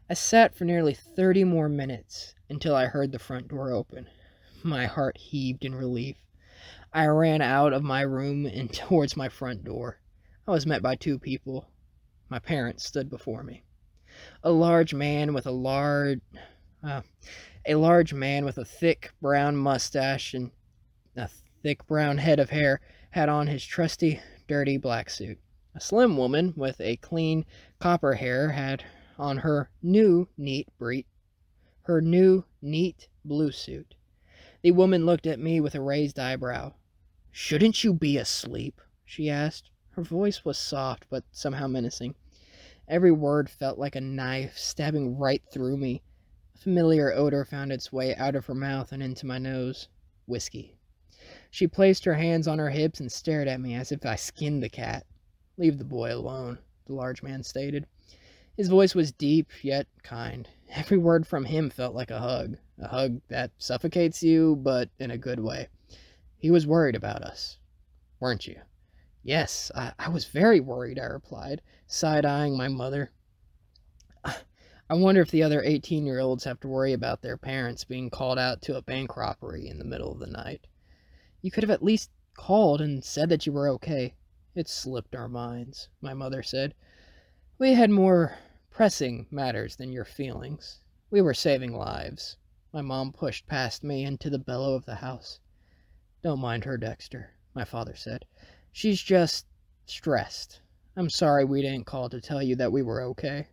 Speaker 1: I sat for nearly 30 more minutes until I heard the front door open. My heart heaved in relief. I ran out of my room and towards my front door. I was met by 2 people. My parents stood before me. A large man with a thick brown mustache and a thick brown head of hair had on his trusty, dirty black suit. A slim woman with a clean copper hair had on her new, neat blue suit. The woman looked at me with a raised eyebrow. Shouldn't you be asleep? She asked. Her voice was soft, but somehow menacing. Every word felt like a knife stabbing right through me. A familiar odor found its way out of her mouth and into my nose. Whiskey. She placed her hands on her hips and stared at me as if I skinned the cat. Leave the boy alone, the large man stated. His voice was deep, yet kind. Every word from him felt like a hug that suffocates you, but in a good way. He was worried about us, weren't you? Yes, I was very worried, I replied, side-eyeing my mother. I wonder if the other 18-year-olds have to worry about their parents being called out to a bank robbery in the middle of the night. You could have at least called and said that you were okay. It slipped our minds, my mother said. We had more pressing matters than your feelings. We were saving lives. My mom pushed past me into the bellow of the house. Don't mind her, Dexter, my father said. She's just stressed. I'm sorry we didn't call to tell you that we were okay.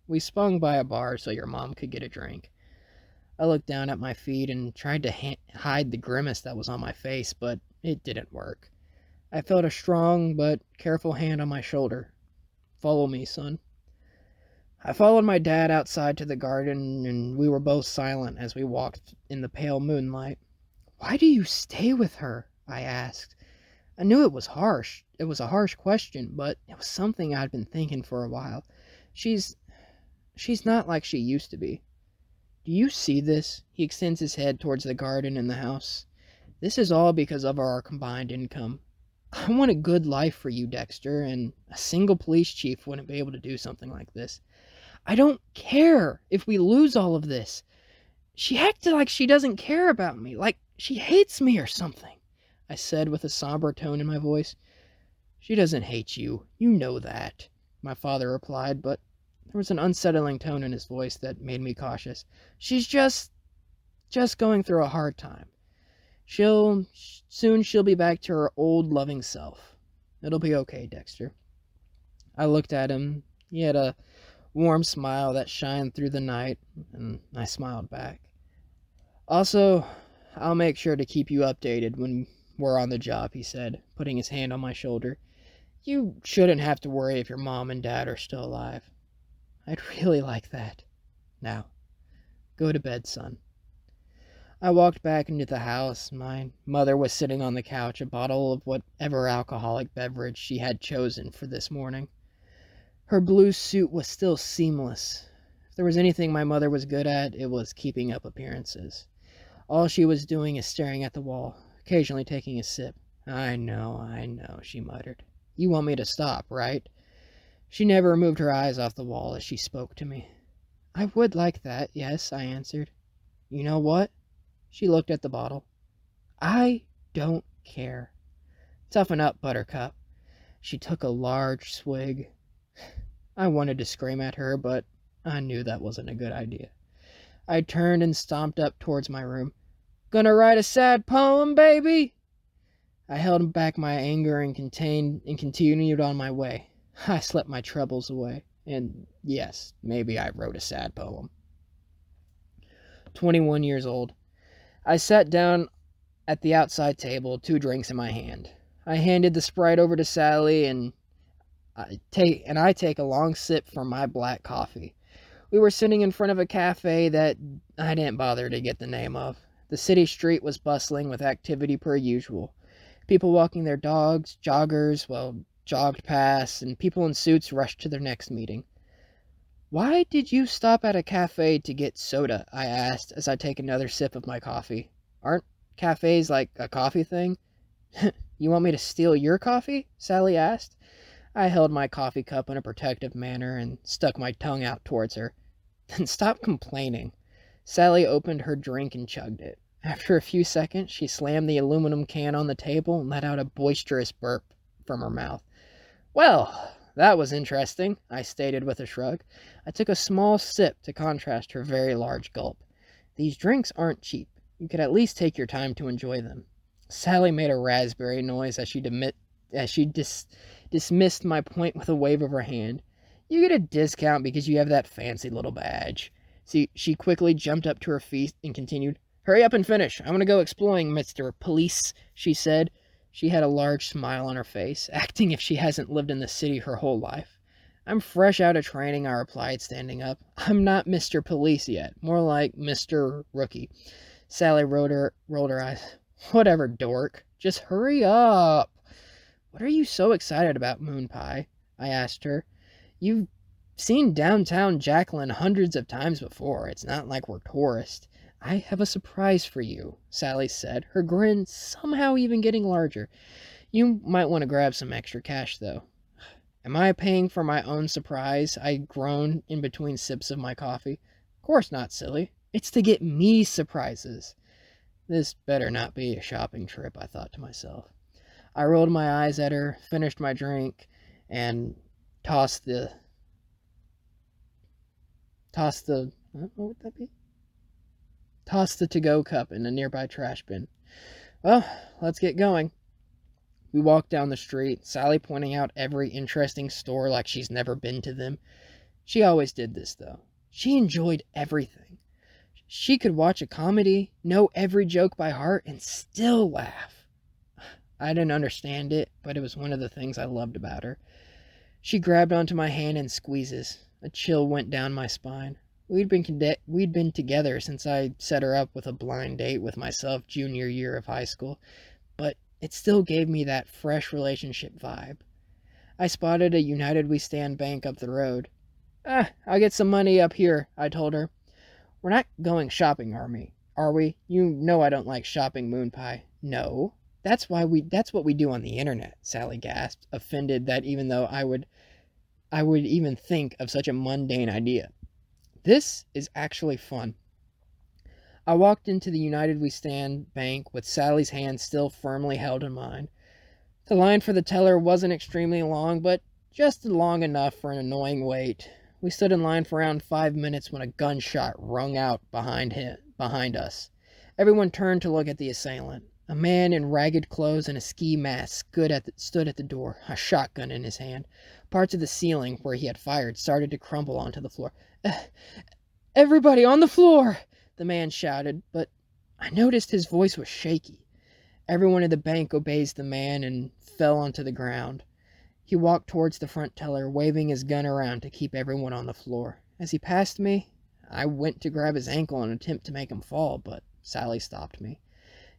Speaker 1: We swung by a bar so your mom could get a drink. I looked down at my feet and tried to hide the grimace that was on my face, but it didn't work. I felt a strong but careful hand on my shoulder. Follow me, son. I followed my dad outside to the garden, and we were both silent as we walked in the pale moonlight. Why do you stay with her? I asked. I knew it was harsh. It was a harsh question, but it was something I'd been thinking for a while. She's not like she used to be. Do you see this? He extends his head towards the garden and the house. This is all because of our combined income. I want a good life for you, Dexter, and a single police chief wouldn't be able to do something like this. I don't care if we lose all of this. She acted like she doesn't care about me, like she hates me or something, I said with a somber tone in my voice. She doesn't hate you. You know that, my father replied, but there was an unsettling tone in his voice that made me cautious. She's just going through a hard time. Soon she'll be back to her old loving self. It'll be okay, Dexter. I looked at him. He had a warm smile that shined through the night, and I smiled back. Also, I'll make sure to keep you updated when we're on the job, he said, putting his hand on my shoulder. You shouldn't have to worry if your mom and dad are still alive. I'd really like that. Now, go to bed, son. I walked back into the house. My mother was sitting on the couch, a bottle of whatever alcoholic beverage she had chosen for this morning. Her blue suit was still seamless. If there was anything my mother was good at, it was keeping up appearances. All she was doing is staring at the wall, occasionally taking a sip. I know, she muttered. You want me to stop, right? She never removed her eyes off the wall as she spoke to me. I would like that, yes, I answered. You know what? She looked at the bottle. I don't care. Toughen up, Buttercup. She took a large swig. I wanted to scream at her, but I knew that wasn't a good idea. I turned and stomped up towards my room. Gonna write a sad poem, baby? I held back my anger and continued on my way. I slept my troubles away. And yes, maybe I wrote a sad poem. 21 years old. I sat down at the outside table, 2 drinks in my hand. I handed the Sprite over to Sally, and I take a long sip from my black coffee. We were sitting in front of a cafe that I didn't bother to get the name of. The city street was bustling with activity per usual. People walking their dogs, joggers, jogged past, and people in suits rushed to their next meeting. Why did you stop at a cafe to get soda? I asked as I take another sip of my coffee. Aren't cafes like a coffee thing? You want me to steal your coffee? Sally asked. I held my coffee cup in a protective manner and stuck my tongue out towards her. Then stop complaining. Sally opened her drink and chugged it. After a few seconds, she slammed the aluminum can on the table and let out a boisterous burp from her mouth. Well, that was interesting, I stated with a shrug. I took a small sip to contrast her very large gulp. These drinks aren't cheap. You could at least take your time to enjoy them. Sally made a raspberry noise as she dismissed my point with a wave of her hand. You get a discount because you have that fancy little badge. She quickly jumped up to her feet and continued. Hurry up and finish. I want to go exploring, Mr. Police, she said. She had a large smile on her face, acting if she hasn't lived in the city her whole life. I'm fresh out of training, I replied, standing up. I'm not Mr. Police yet, more like Mr. Rookie. Sally rolled her eyes. Whatever, dork. Just hurry up. What are you so excited about, Moon Pie? I asked her. You've seen downtown Jacqueline hundreds of times before. It's not like we're tourists. I have a surprise for you, Sally said, her grin somehow even getting larger. You might want to grab some extra cash, though. Am I paying for my own surprise? I groaned in between sips of my coffee. Of course not, silly. It's to get me surprises. This better not be a shopping trip, I thought to myself. I rolled my eyes at her, finished my drink, and tossed the what would that be? Tossed the to-go cup in a nearby trash bin. Well, let's get going. We walked down the street, Sally pointing out every interesting store like she's never been to them. She always did this, though. She enjoyed everything. She could watch a comedy, know every joke by heart, and still laugh. I didn't understand it, but it was one of the things I loved about her. She grabbed onto my hand and squeezes. A chill went down my spine. We'd been together since I set her up with a blind date with myself junior year of high school, but it still gave me that fresh relationship vibe. I spotted a United We Stand bank up the road. I'll get some money up here, I told her. We're not going shopping, are we? You know I don't like shopping, Moon Pie. No, that's what we do on the internet, Sally gasped, offended that even though I would even think of such a mundane idea. This is actually fun. I walked into the United We Stand bank with Sally's hand still firmly held in mine. The line for the teller wasn't extremely long, but just long enough for an annoying wait. We stood in line for around 5 minutes when a gunshot rung out behind us. Everyone turned to look at the assailant. A man in ragged clothes and a ski mask stood at the door, a shotgun in his hand. Parts of the ceiling where he had fired started to crumble onto the floor. Everybody on the floor! The man shouted, but I noticed his voice was shaky. Everyone at the bank obeys the man and fell onto the ground. He walked towards the front teller, waving his gun around to keep everyone on the floor. As he passed me, I went to grab his ankle in an attempt to make him fall, but Sally stopped me.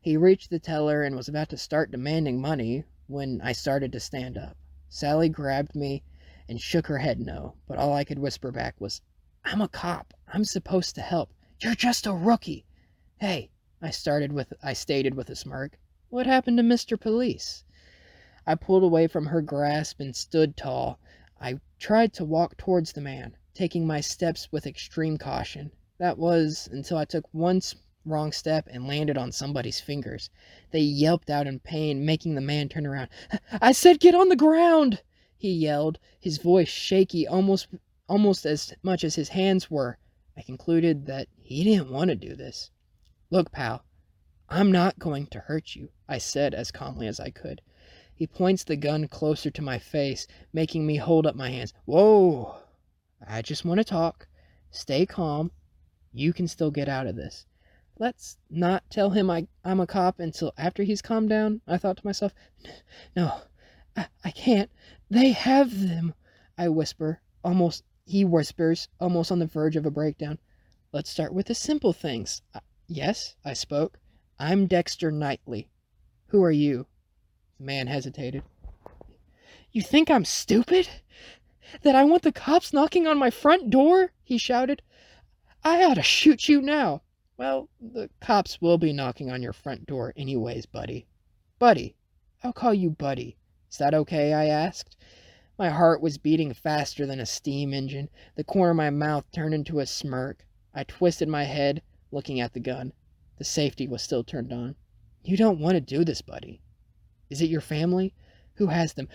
Speaker 1: He reached the teller and was about to start demanding money when I started to stand up. Sally grabbed me and shook her head no, but all I could whisper back was, "I'm a cop. I'm supposed to help. You're just a rookie." "Hey," I stated with a smirk. "What happened to Mr. Police?" I pulled away from her grasp and stood tall. I tried to walk towards the man, taking my steps with extreme caution. That was until I took one wrong step and landed on somebody's fingers. They yelped out in pain, making the man turn around. "I said get on the ground!" he yelled, his voice shaky almost as much as his hands were. I concluded that he didn't want to do this. "Look, pal, I'm not going to hurt you," I said as calmly as I could. He points the gun closer to my face, making me hold up my hands. "Whoa! I just want to talk. Stay calm. You can still get out of this." Let's not tell him I'm a cop until after he's calmed down, I thought to myself. "No, I can't. They have them," I whisper. He whispers, almost on the verge of a breakdown. "Let's start with the simple things." "Yes," I spoke. "I'm Dexter Knightley. Who are you?" The man hesitated. "You think I'm stupid? That I want the cops knocking on my front door?" he shouted. "I ought to shoot you now." "Well, the cops will be knocking on your front door anyways, buddy." "Buddy? I'll call you Buddy. Is that okay?" I asked. My heart was beating faster than a steam engine. The corner of my mouth turned into a smirk. I twisted my head, looking at the gun. The safety was still turned on. "You don't want to do this, Buddy. Is it your family? Who has them?"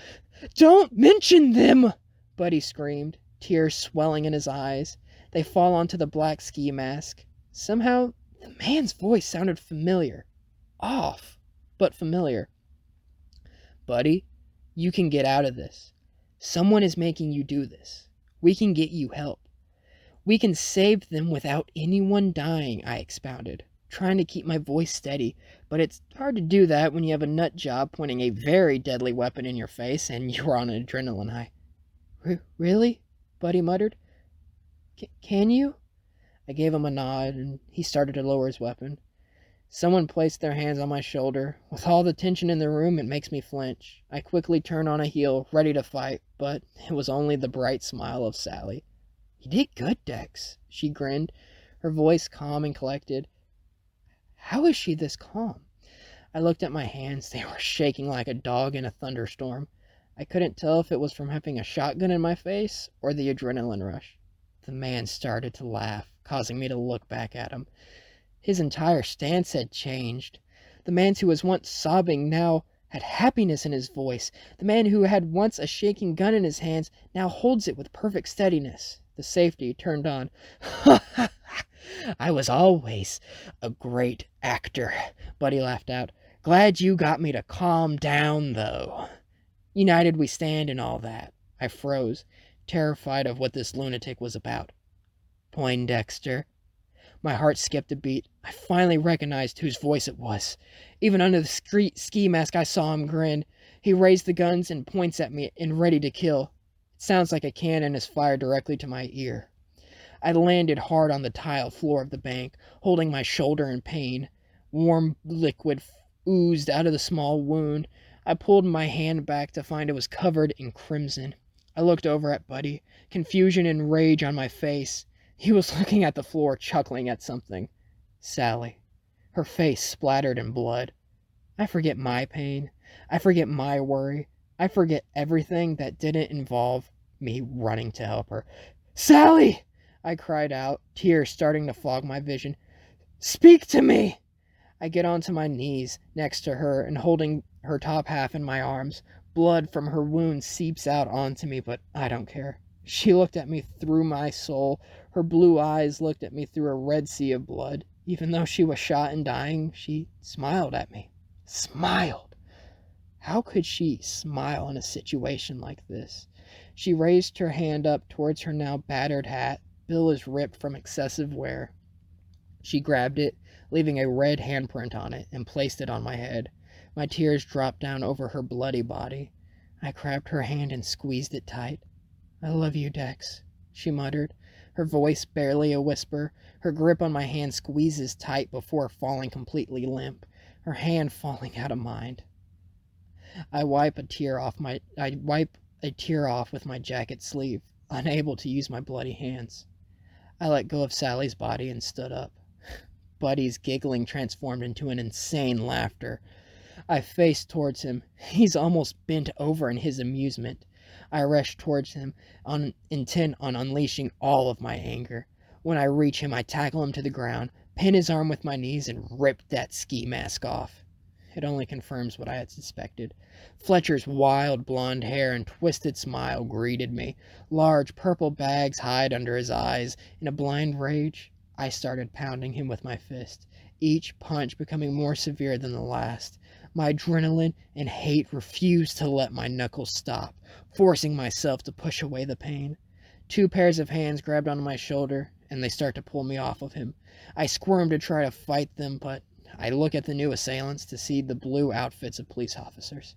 Speaker 1: "Don't mention them!" Buddy screamed, tears swelling in his eyes. They fall onto the black ski mask. Somehow, the man's voice sounded familiar. Off, but familiar. "Buddy, you can get out of this. Someone is making you do this. We can get you help. We can save them without anyone dying," I expounded, trying to keep my voice steady, but it's hard to do that when you have a nut job pointing a very deadly weapon in your face and you're on an adrenaline high. Really?" Buddy muttered. Can you?" I gave him a nod, and he started to lower his weapon. Someone placed their hands on my shoulder. With all the tension in the room, it makes me flinch. I quickly turn on a heel, ready to fight, but it was only the bright smile of Sally. "You did good, Dex," she grinned, her voice calm and collected. How is she this calm? I looked at my hands. They were shaking like a dog in a thunderstorm. I couldn't tell if it was from having a shotgun in my face or the adrenaline rush. The man started to laugh, causing me to look back at him. His entire stance had changed. The man who was once sobbing now had happiness in his voice. The man who had once a shaking gun in his hands now holds it with perfect steadiness. The safety turned on. "I was always a great actor," Buddy laughed out. "Glad you got me to calm down, though. United we stand and all that." I froze, terrified of what this lunatic was about. "Poindexter." My heart skipped a beat. I finally recognized whose voice it was. Even under the ski mask, I saw him grin. He raised the guns and points at me and ready to kill. It sounds like a cannon is fired directly to my ear. I landed hard on the tile floor of the bank, holding my shoulder in pain. Warm liquid oozed out of the small wound. I pulled my hand back to find it was covered in crimson. I looked over at Buddy, confusion and rage on my face. He was looking at the floor, chuckling at something. Sally, her face splattered in blood. I forget my pain. I forget my worry. I forget everything that didn't involve me running to help her. "Sally!" I cried out, tears starting to fog my vision. "Speak to me!" I get onto my knees next to her and holding her top half in my arms. Blood from her wound seeps out onto me, but I don't care. She looked at me through my soul. Her blue eyes looked at me through a red sea of blood. Even though she was shot and dying, she smiled at me. Smiled! How could she smile in a situation like this? She raised her hand up towards her now battered hat. Bill is ripped from excessive wear. She grabbed it, leaving a red handprint on it, and placed it on my head. My tears dropped down over her bloody body. I grabbed her hand and squeezed it tight. "I love you, Dex," she muttered, her voice barely a whisper. Her grip on my hand squeezes tight before falling completely limp, her hand falling out of mine. I wipe a tear off with my jacket sleeve, unable to use my bloody hands. I let go of Sally's body and stood up. Buddy's giggling transformed into an insane laughter. I faced towards him. He's almost bent over in his amusement. I rush towards him, intent on unleashing all of my anger. When I reach him, I tackle him to the ground, pin his arm with my knees, and rip that ski mask off. It only confirms what I had suspected. Fletcher's wild blonde hair and twisted smile greeted me. Large purple bags hide under his eyes. In a blind rage, I started pounding him with my fist, each punch becoming more severe than the last. My adrenaline and hate refused to let my knuckles stop, forcing myself to push away the pain. 2 pairs of hands grabbed onto my shoulder, and they start to pull me off of him. I squirm to try to fight them, but I look at the new assailants to see the blue outfits of police officers.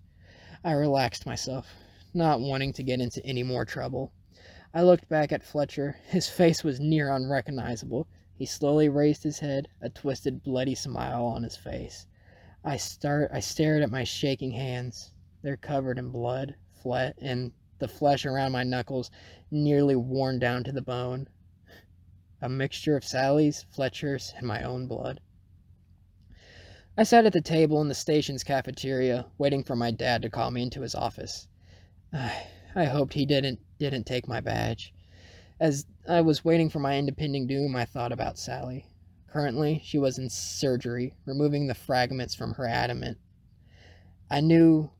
Speaker 1: I relaxed myself, not wanting to get into any more trouble. I looked back at Fletcher. His face was near unrecognizable. He slowly raised his head, a twisted, bloody smile on his face. I stared at my shaking hands. They're covered in blood, and the flesh around my knuckles nearly worn down to the bone. A mixture of Sally's, Fletcher's, and my own blood. I sat at the table in the station's cafeteria, waiting for my dad to call me into his office. I hoped he didn't take my badge. As I was waiting for my impending doom, I thought about Sally. Currently, she was in surgery, removing the fragments from her adamant. I knew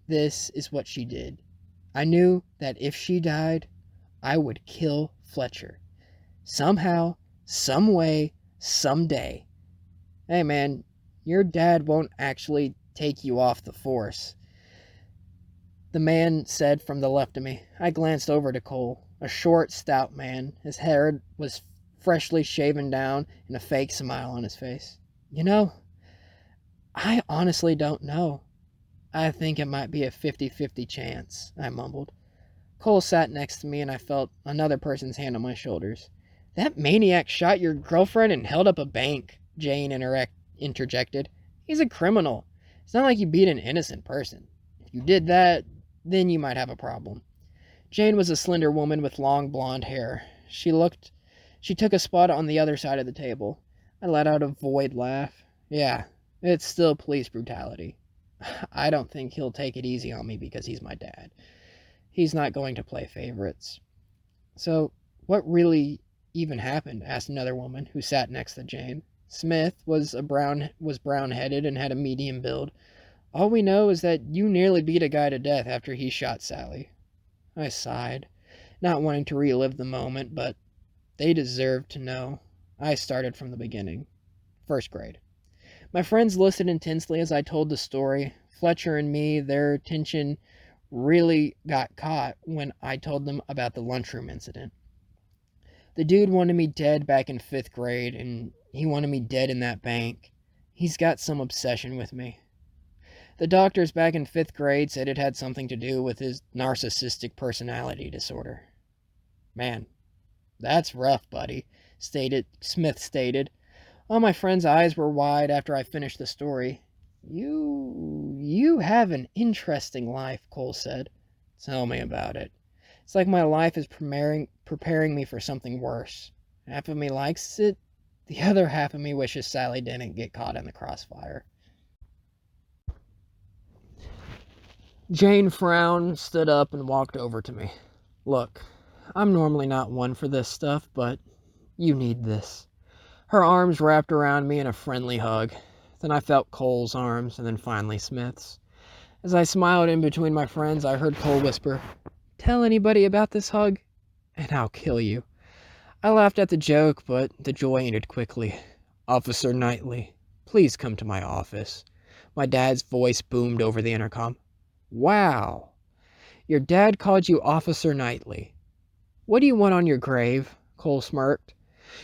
Speaker 1: this is what she did. I knew that if she died, I would kill Fletcher. Somehow, some way, someday. Hey man, your dad won't actually take you off the force, the man said from the left of me. I glanced over to Cole, a short, stout man. His hair was freshly shaven down and a fake smile on his face. You know, I honestly don't know. I think it might be a 50-50 chance, I mumbled. Cole sat next to me and I felt another person's hand on my shoulders. That maniac shot your girlfriend and held up a bank, Jane interjected. He's a criminal. It's not like you beat an innocent person. If you did that, then you might have a problem. Jane was a slender woman with long blonde hair. She took a spot on the other side of the table. I let out a void laugh. Yeah, it's still police brutality. I don't think he'll take it easy on me because he's my dad. He's not going to play favorites. So, what really even happened? Asked another woman who sat next to Jane. Smith was brown-headed and had a medium build. All we know is that you nearly beat a guy to death after he shot Sally. I sighed, not wanting to relive the moment, but they deserved to know. I started from the beginning. 1st grade. My friends listened intensely as I told the story. Fletcher and me, their attention really got caught when I told them about the lunchroom incident. The dude wanted me dead back in 5th grade, and he wanted me dead in that bank. He's got some obsession with me. The doctors back in 5th grade said it had something to do with his narcissistic personality disorder. Man, that's rough, buddy, Smith stated. All my friends' eyes were wide after I finished the story. You have an interesting life, Cole said. Tell me about it. It's like my life is preparing me for something worse. Half of me likes it, the other half of me wishes Sally didn't get caught in the crossfire. Jane frowned, stood up, and walked over to me. Look, I'm normally not one for this stuff, but you need this. Her arms wrapped around me in a friendly hug. Then I felt Cole's arms, and then finally Smith's. As I smiled in between my friends, I heard Cole whisper, "Tell anybody about this hug, and I'll kill you." I laughed at the joke, but the joy ended quickly. "Officer Knightley, please come to my office." My dad's voice boomed over the intercom. "Wow. Your dad called you Officer Knightley. What do you want on your grave?" Cole smirked.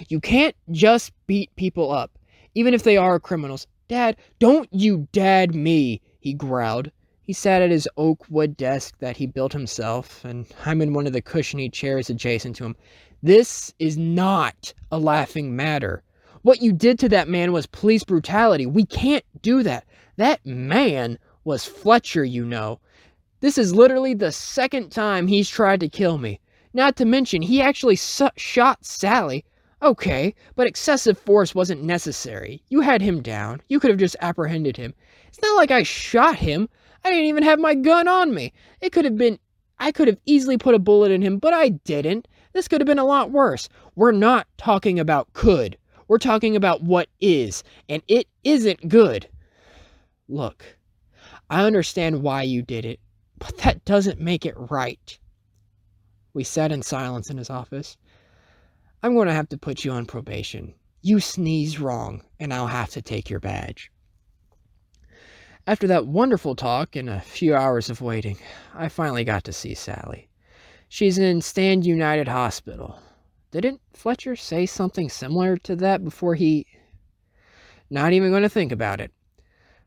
Speaker 1: "You can't just beat people up, even if they are criminals." "Dad, don't you dad me," he growled. He sat at his oak wood desk that he built himself, and I'm in one of the cushiony chairs adjacent to him. "This is not a laughing matter. What you did to that man was police brutality. We can't do that. That man was Fletcher, you know. This is literally the second time he's tried to kill me. Not to mention, he actually shot Sally. Okay, but excessive force wasn't necessary. You had him down. You could have just apprehended him. It's not like I shot him. I didn't even have my gun on me. I could have easily put a bullet in him, but I didn't. This could have been a lot worse. We're not talking about could. We're talking about what is, and it isn't good. Look, I understand why you did it, but that doesn't make it right." We sat in silence in his office. "I'm going to have to put you on probation. You sneeze wrong, and I'll have to take your badge." After that wonderful talk and a few hours of waiting, I finally got to see Sally. She's in Stand United Hospital. Didn't Fletcher say something similar to that before he... Not even going to think about it.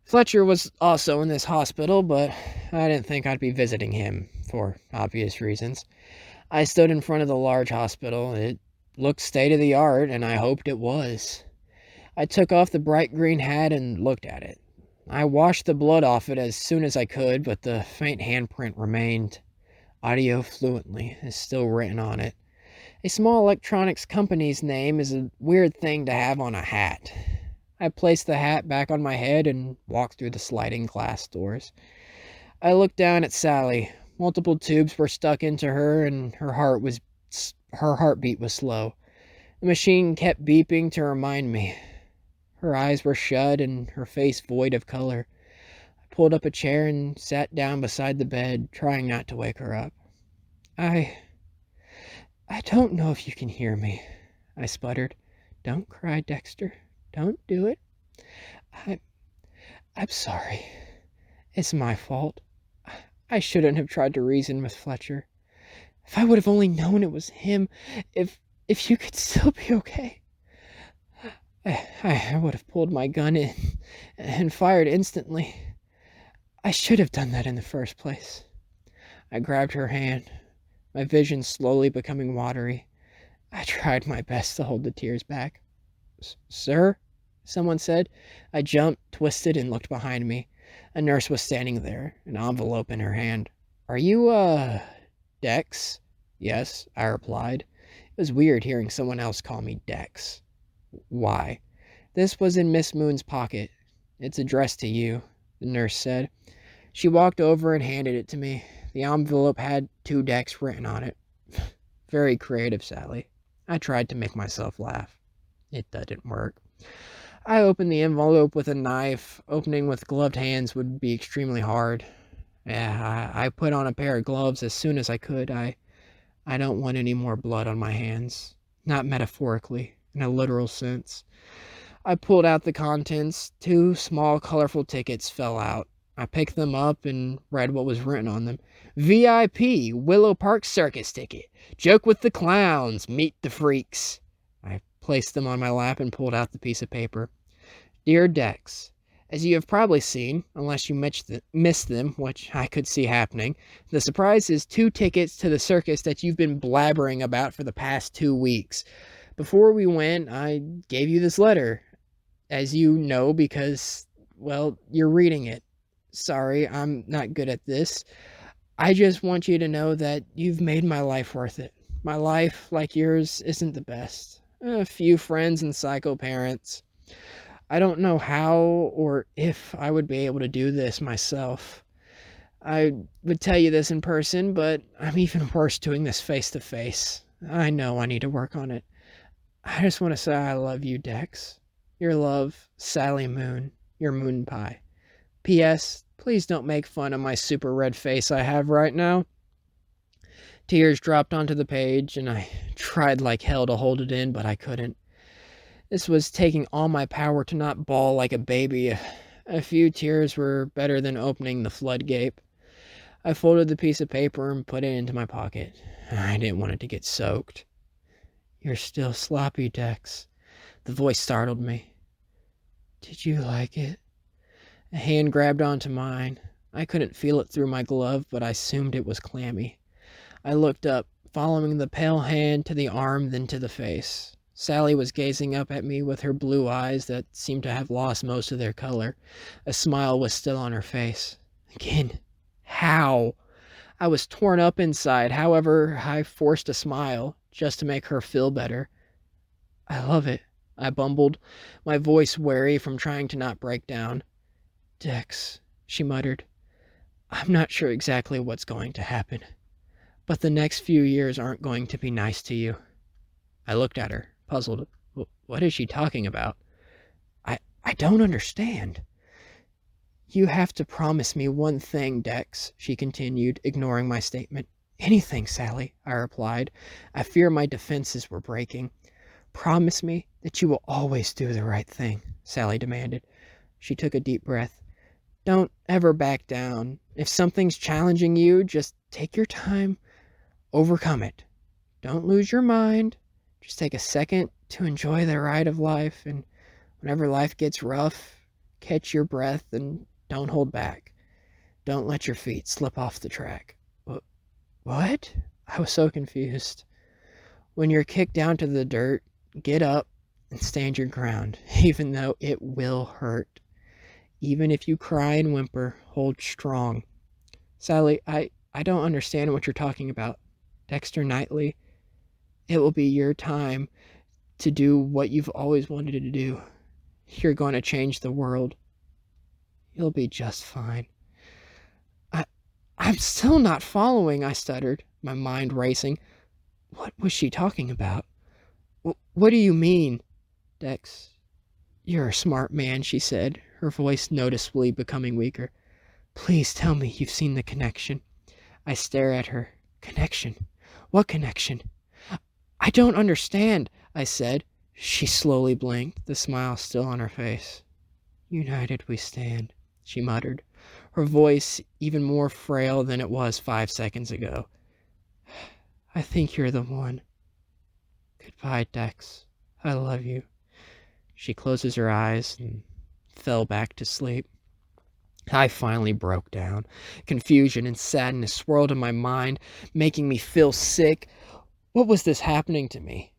Speaker 1: Fletcher was also in this hospital, but I didn't think I'd be visiting him, for obvious reasons. I stood in front of the large hospital. It looked state-of-the-art, and I hoped it was. I took off the bright green hat and looked at it. I washed the blood off it as soon as I could, but the faint handprint remained. "Audio Fluently" is still written on it. A small electronics company's name is a weird thing to have on a hat. I placed the hat back on my head and walked through the sliding glass doors. I looked down at Sally. Multiple tubes were stuck into her, and her heartbeat was slow. The machine kept beeping to remind me. Her eyes were shut and her face void of color. I pulled up a chair and sat down beside the bed, trying not to wake her up. I don't know if you can hear me," I sputtered. "Don't cry, Dexter. Don't do it. I'm sorry. It's my fault. I shouldn't have tried to reason with Fletcher. If I would have only known it was him, if you could still be okay. I would have pulled my gun in and fired instantly. I should have done that in the first place." I grabbed her hand, my vision slowly becoming watery. I tried my best to hold the tears back. "Sir?" someone said. I jumped, twisted, and looked behind me. A nurse was standing there, an envelope in her hand. "Are you, Dex?" "Yes," I replied. It was weird hearing someone else call me Dex. "Why?" "This was in Miss Moon's pocket. It's addressed to you," the nurse said. She walked over and handed it to me. The envelope had 2 Dex written on it. Very creative, Sally. I tried to make myself laugh. It didn't work. I opened the envelope with a knife. Opening with gloved hands would be extremely hard. Yeah, I put on a pair of gloves as soon as I could. I don't want any more blood on my hands. Not metaphorically, in a literal sense. I pulled out the contents. 2 small, colorful tickets fell out. I picked them up and read what was written on them. VIP, Willow Park Circus ticket. Joke with the clowns. Meet the freaks. I placed them on my lap and pulled out the piece of paper. Dear Dex, as you have probably seen, unless you missed them, which I could see happening, the surprise is 2 tickets to the circus that you've been blabbering about for the past 2 weeks. Before we went, I gave you this letter. As you know, because, well, you're reading it. Sorry, I'm not good at this. I just want you to know that you've made my life worth it. My life, like yours, isn't the best. A few friends and psycho parents. I don't know how or if I would be able to do this myself. I would tell you this in person, but I'm even worse doing this face to face. I know I need to work on it. I just want to say I love you, Dex. Your love, Sally Moon. your moon pie. P.S. Please don't make fun of my super red face I have right now. Tears dropped onto the page, and I tried like hell to hold it in, but I couldn't. This was taking all my power to not bawl like a baby. A few tears were better than opening the floodgate. I folded the piece of paper and put it into my pocket. I didn't want it to get soaked. You're still sloppy, Dex. The voice startled me. Did you like it? A hand grabbed onto mine. I couldn't feel it through my glove, but I assumed it was clammy. I looked up, following the pale hand to the arm, then to the face. Sally was gazing up at me with her blue eyes that seemed to have lost most of their color. A smile was still on her face. Again, how? I was torn up inside. However, I forced a smile just to make her feel better. I love it, I bumbled, my voice wary from trying to not break down. Dex, she muttered, I'm not sure exactly what's going to happen, but the next few years aren't going to be nice to you. I looked at her, puzzled. What is she talking about? I don't understand. You have to promise me one thing, Dex, she continued, ignoring my statement. Anything, Sally, I replied. I fear my defenses were breaking. Promise me that you will always do the right thing, Sally demanded. She took a deep breath. Don't ever back down. If something's challenging you, just take your time. Overcome it. Don't lose your mind. Just take a second to enjoy the ride of life, and whenever life gets rough, catch your breath and don't hold back. Don't let your feet slip off the track. What? I was so confused. When you're kicked down to the dirt, get up and stand your ground, even though it will hurt. Even if you cry and whimper, hold strong. Sally, I don't understand what you're talking about. Dexter Knightley, it will be your time to do what you've always wanted to do. You're going to change the world. You'll be just fine. I'm still not following, I stuttered, my mind racing. What was she talking about? What do you mean? Dex, you're a smart man, she said, her voice noticeably becoming weaker. Please tell me you've seen the connection. I stare at her. Connection? What connection? I don't understand, I said. She slowly blinked, the smile still on her face. United we stand, she muttered, her voice even more frail than it was 5 seconds ago. I think you're the one. Goodbye, Dex. I love you. She closes her eyes and fell back to sleep. I finally broke down. Confusion and sadness swirled in my mind, making me feel sick. What was this happening to me?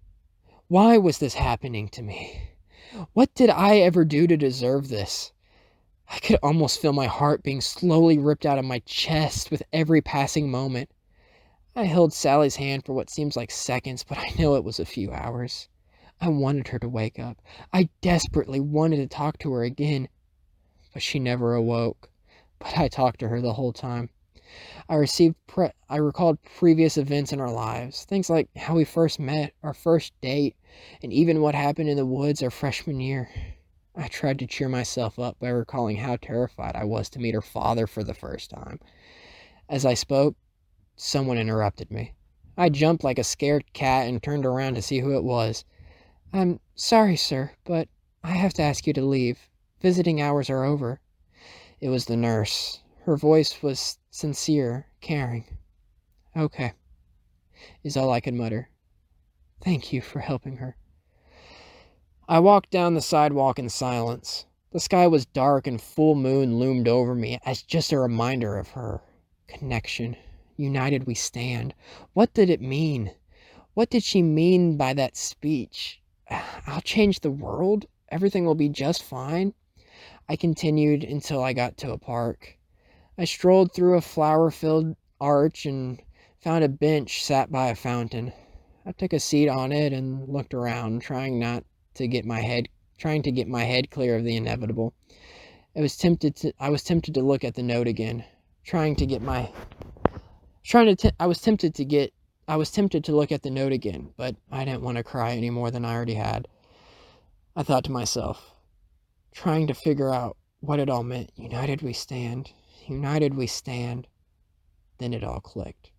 Speaker 1: Why was this happening to me? What did I ever do to deserve this? I could almost feel my heart being slowly ripped out of my chest with every passing moment. I held Sally's hand for what seems like seconds, but I know it was a few hours. I wanted her to wake up. I desperately wanted to talk to her again, but she never awoke. But I talked to her the whole time. I recalled previous events in our lives, things like how we first met, our first date, and even what happened in the woods our freshman year. I tried to cheer myself up by recalling how terrified I was to meet her father for the first time. As I spoke, someone interrupted me. I jumped like a scared cat and turned around to see who it was. I'm sorry, sir, but I have to ask you to leave. Visiting hours are over. It was the nurse. Her voice was sincere, caring. Okay, is all I could mutter. Thank you for helping her. I walked down the sidewalk in silence. The sky was dark and full moon loomed over me as just a reminder of her. Connection. United we stand. What did it mean? What did she mean by that speech? I'll change the world. Everything will be just fine. I continued until I got to a park. I strolled through a flower-filled arch and found a bench sat by a fountain. I took a seat on it and looked around, trying to get my head clear of the inevitable. I was tempted to look at the note again, I was tempted to look at the note again, but I didn't want to cry any more than I already had. I thought to myself, trying to figure out what it all meant. United we stand. United we stand. Then it all clicked.